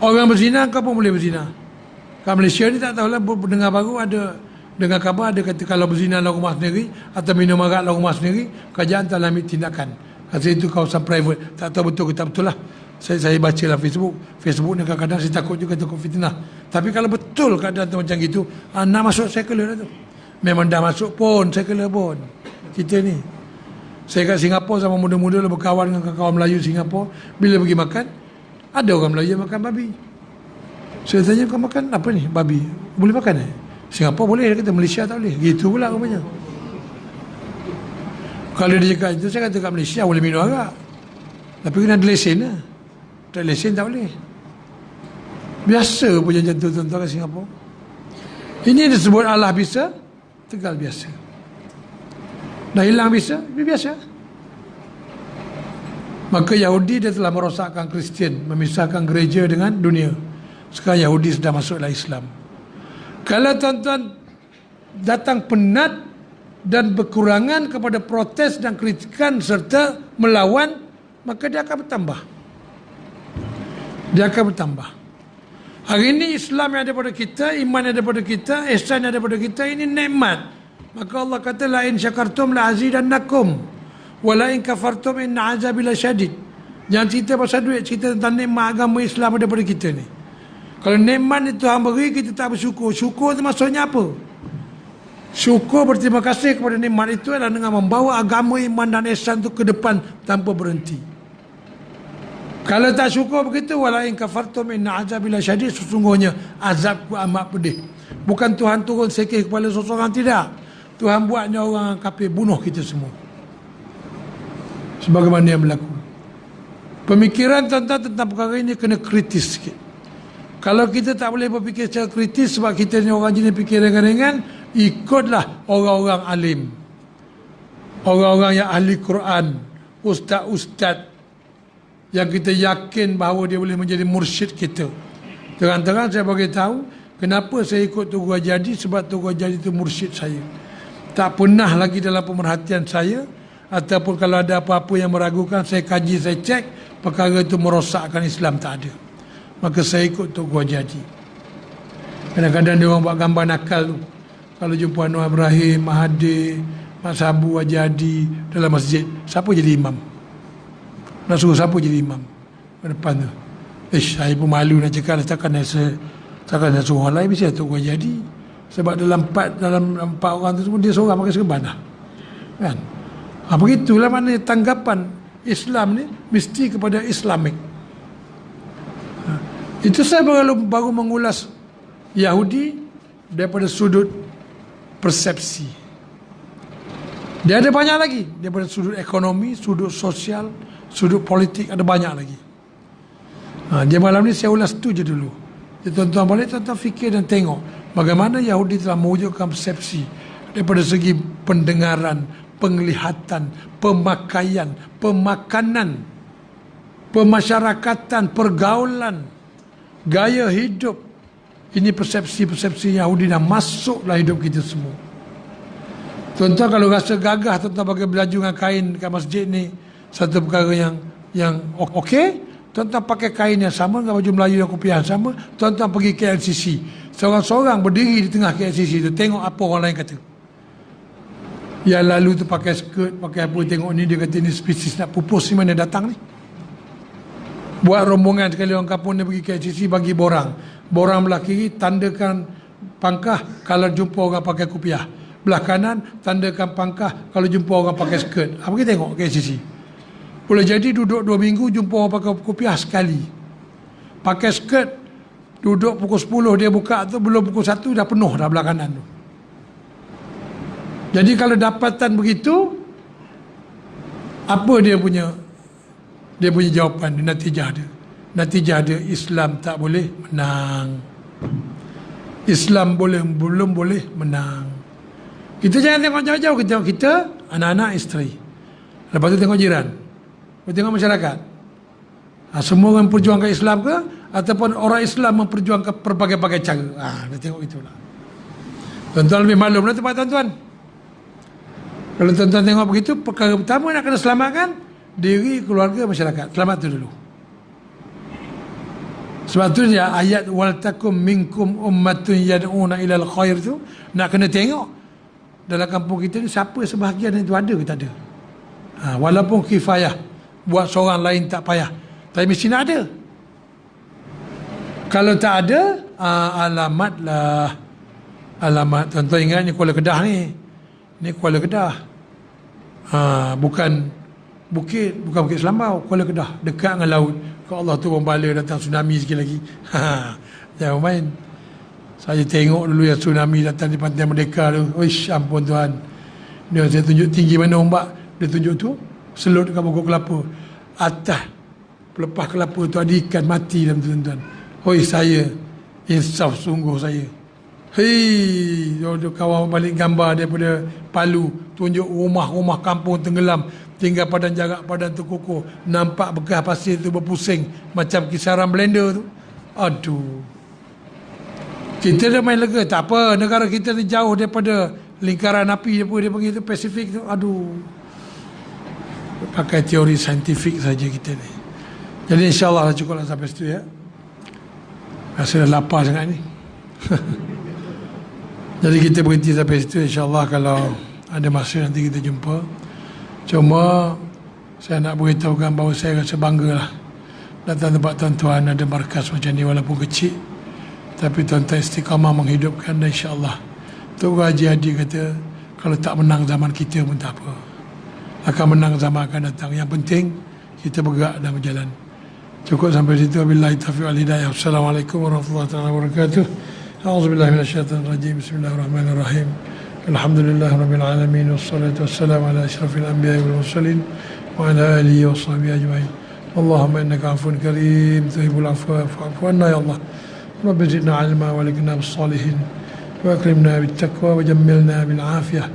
Orang berzina, kau pun boleh berzina. Kat Malaysia ni tak tahulah, dengar baru ada, dengar khabar ada kata kalau berzina dalam rumah sendiri atau minum arak dalam rumah sendiri, kerajaan tak ambil tindakan. Kata itu kawasan private. Tak tahu betul ke tak betul lah. Saya baca lah Facebook ni kadang-kadang saya takut juga takut fitnah. Tapi kalau betul keadaan tu macam gitu, nak masuk sekular lah tu. Memang dah masuk pun sekular pun. Kita ni. Saya kat Singapura sama muda-muda lah berkawan dengan kawan Melayu Singapura. Bila pergi makan, ada orang Melayu yang makan babi. Saya tanya, kau makan apa ni? Babi. Boleh makan Singapura boleh, dia kata Malaysia tak boleh. Gitu pula rupanya. Kalau dia cakap itu, saya kata kat Malaysia boleh minum arak. Tapi kena ada lesen lah. Tak lesen tak boleh. Biasa pun macam tu tuan-tuan kat Singapura. Ini disebut Allah bisa, Tegal biasa. Dah hilang bisa, dia biasa. Maka Yahudi dia telah merosakkan Kristian, memisahkan gereja dengan dunia. Sekarang Yahudi sudah masuk dalam Islam. Kalau tuan-tuan datang penat dan berkurangan kepada protes dan kritikan serta melawan, maka dia akan bertambah. Dia akan bertambah. Hari ini Islam yang ada pada kita, iman yang ada pada kita, ihsan yang ada pada kita, ini nikmat. Maka Allah kata, la in syakartum la azidannakum wa la in kafartum inna azabi lasyadid. Jangan cerita pasal duit, cerita tentang nikmat agama Islam ada pada kita ni. Kalau nikmat itu Tuhan beri, kita tak bersyukur. Syukur itu maksudnya apa? Syukur berterima kasih kepada nikmat itu adalah dengan membawa agama, iman dan ihsan itu ke depan tanpa berhenti. Kalau tak syukur begitu, wala in kafartum inna azabi lasyadid, sesungguhnya azabku amat pedih. Bukan Tuhan turun sekeh kepala seseorang, tidak. Tuhan buatnya orang kafir bunuh kita semua. Sebagaimana yang berlaku. Pemikiran tentang perkara ini kena kritis sikit. Kalau kita tak boleh berfikir secara kritis sebab kita ni orang jenis fikir ringan-ringan, ikutlah orang-orang alim. Orang-orang yang ahli Quran, ustaz-ustaz yang kita yakin bahawa dia boleh menjadi mursyid kita. Terang-terang saya bagi tahu kenapa saya ikut Tugu Haji, sebab Tugu Haji itu mursyid saya. Tak pernah lagi dalam pemerhatian saya, ataupun kalau ada apa-apa yang meragukan, saya kaji, saya cek, perkara itu merosakkan Islam, tak ada. Maka saya ikut Tugu Haji. Kadang-kadang dia orang buat gambar nakal tu. Kalau jumpa Anwar Ibrahim, Mahathir, Mak Sabu, Haji Hadi dalam masjid, siapa jadi imam? Nak suruh siapa jadi imam pada depan tu? Saya pun malu nak cakap, takkan saya suruh orang lain, mesti Tugu Haji. Sebab dalam empat orang tu semua dia seorang pakai serban lah. Kan? Begitulah maknanya tanggapan Islam ni mesti kepada Islamik. Itu saya baru mengulas Yahudi daripada sudut persepsi. Dia ada banyak lagi. Daripada sudut ekonomi, sudut sosial, sudut politik, ada banyak lagi. Dia malam ni saya ulas tu je dulu. Tuan-tuan boleh tuan-tuan fikir dan tengok Bagaimana Yahudi telah mewujudkan persepsi daripada segi pendengaran, penglihatan, pemakaian, pemakanan, pemasyarakatan, pergaulan, gaya hidup. Ini persepsi-persepsi Yahudi dah masuk dalam hidup kita semua. Tuan-tuan kalau rasa gagah tuan-tuan pakai baju dengan kain kat masjid ni satu perkara yang okey, tuan-tuan pakai kain yang sama dengan baju Melayu dan kopiah yang sama, tuan-tuan pergi KLCC. Seorang-seorang berdiri di tengah KLCC tu, tengok apa orang lain kata. Yang lalu tu pakai skirt, pakai apa, tengok ni dia kata ni spesies nak pupus ni mana datang ni. Buat rombongan sekali orang kampung ni pergi KLCC bagi borang. Borang belah kiri tandakan pangkah kalau jumpa orang pakai kopiah. Belah kanan tandakan pangkah kalau jumpa orang pakai skirt. Apa kita tengok KLCC. Boleh jadi duduk 2 minggu jumpa orang pakai kopiah sekali. Pakai skirt duduk pukul 10 dia buka tu belum pukul 1 dah penuh dah belah kanan tu. Jadi kalau dapatan begitu, apa dia punya jawapan, natijah dia? Natijah dia Islam tak boleh menang. Islam belum boleh menang. Kita jangan tengok jauh-jauh, kita tengok kita, anak-anak, isteri. Lepas tu tengok jiran. Lepas tengok masyarakat. Semua orang memperjuangkan Islam ke? Ataupun orang Islam memperjuangkan berbagai-bagai cara. Kita tengok itulah. Tuan-tuan lebih maklum lah tempat tuan-tuan. Kalau tuan-tuan tengok begitu, perkara pertama nak kena selamatkan diri, keluarga, masyarakat. Selamat tu dulu. Sebab tu dia ayat wal takum minkum ummatun yad'una ilal khair tu nak kena tengok dalam kampung kita ni siapa sebahagian itu ada ke tak ada. Walaupun kifayah buat seorang lain tak payah, tapi mesti nak ada. Kalau tak ada, alamatlah. Alamat, tuan-tuan ingat ni Kuala Kedah ni. Ni Kuala Kedah. Bukan Bukit Selambau, Kuala Kedah, dekat dengan laut. Kalau Allah tu membala datang tsunami sikit lagi. Jangan main. Saya tengok dulu yang tsunami datang di Pantai Merdeka tu. Wish, ampun Tuhan. Dia saya tunjuk tinggi mana ombak. Dia tunjuk tu, selut dekat pokok kelapa. Atas pelepah kelapa tu ada ikan mati dalam tu, tuan-tuan. Hoi, saya insaf sungguh saya. Hei, kawan balik gambar daripada Palu, tunjuk rumah-rumah kampung tenggelam, tinggal padan jarak, padan terkukuh, nampak bekas pasir tu berpusing macam kisaran blender tu. Aduh, kita dah main lega. Tak apa, negara kita ni jauh daripada lingkaran api dia panggil tu, Pasifik tu. Aduh, pakai teori saintifik saja kita ni. Jadi insyaAllah cukuplah sampai situ ya. Rasa dah lapar sangat ni. Jadi kita berhenti sampai situ, insyaAllah. Kalau ada masa nanti kita jumpa. Cuma saya nak beritahukan bahawa saya rasa bangga lah datang tempat tuan-tuan ada markas macam ni walaupun kecil, tapi tuan-tuan istiqamah menghidupkan. Dan insyaAllah Tok Haji Hadi kata kalau tak menang zaman kita pun tak apa, akan menang zaman akan datang. Yang penting kita bergerak dan berjalan. Cukup sampai situ. Wabillahi taufiq wal hidayah. Wassalamualaikum warahmatullahi wabarakatuh. A'udzubillahi minasyaitonir rajim. Bismillahirrahmanirrahim. Alhamdulillah rabbil alamin wassalatu wassalamu ala asyrafil anbiya'i wal mursalin wa ala alihi wa sahbihi ajma'in. Allahumma innaka 'afuwun karim tuhibbul 'afwa fa'fu 'anna ya Allah. Rabbi zidna 'ilma wa alikna bis salihin wa akrimna bit taqwa wa jammilna bil 'afiyah.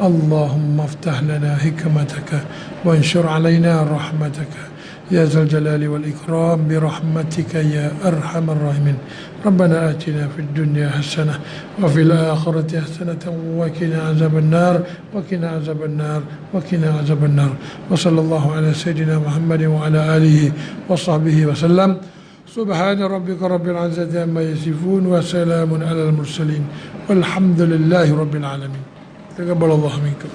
Allahumma iftah lana hikmataka wa anshur 'alaina rahmataka ya zal jalali wal ikram bi rahmatika ya arhamar rahimin. ربنا آتنا في الدنيا حسنة وفي الآخرة حسنة وقنا عذاب النار وقنا عذاب النار وقنا عذاب النار. وصلى الله على سيدنا محمد وعلى آله وصحبه وسلم. سبحان ربك رب العزة عما يصفون وسلام على المرسلين والحمد لله رب العالمين. تقبل الله منكم.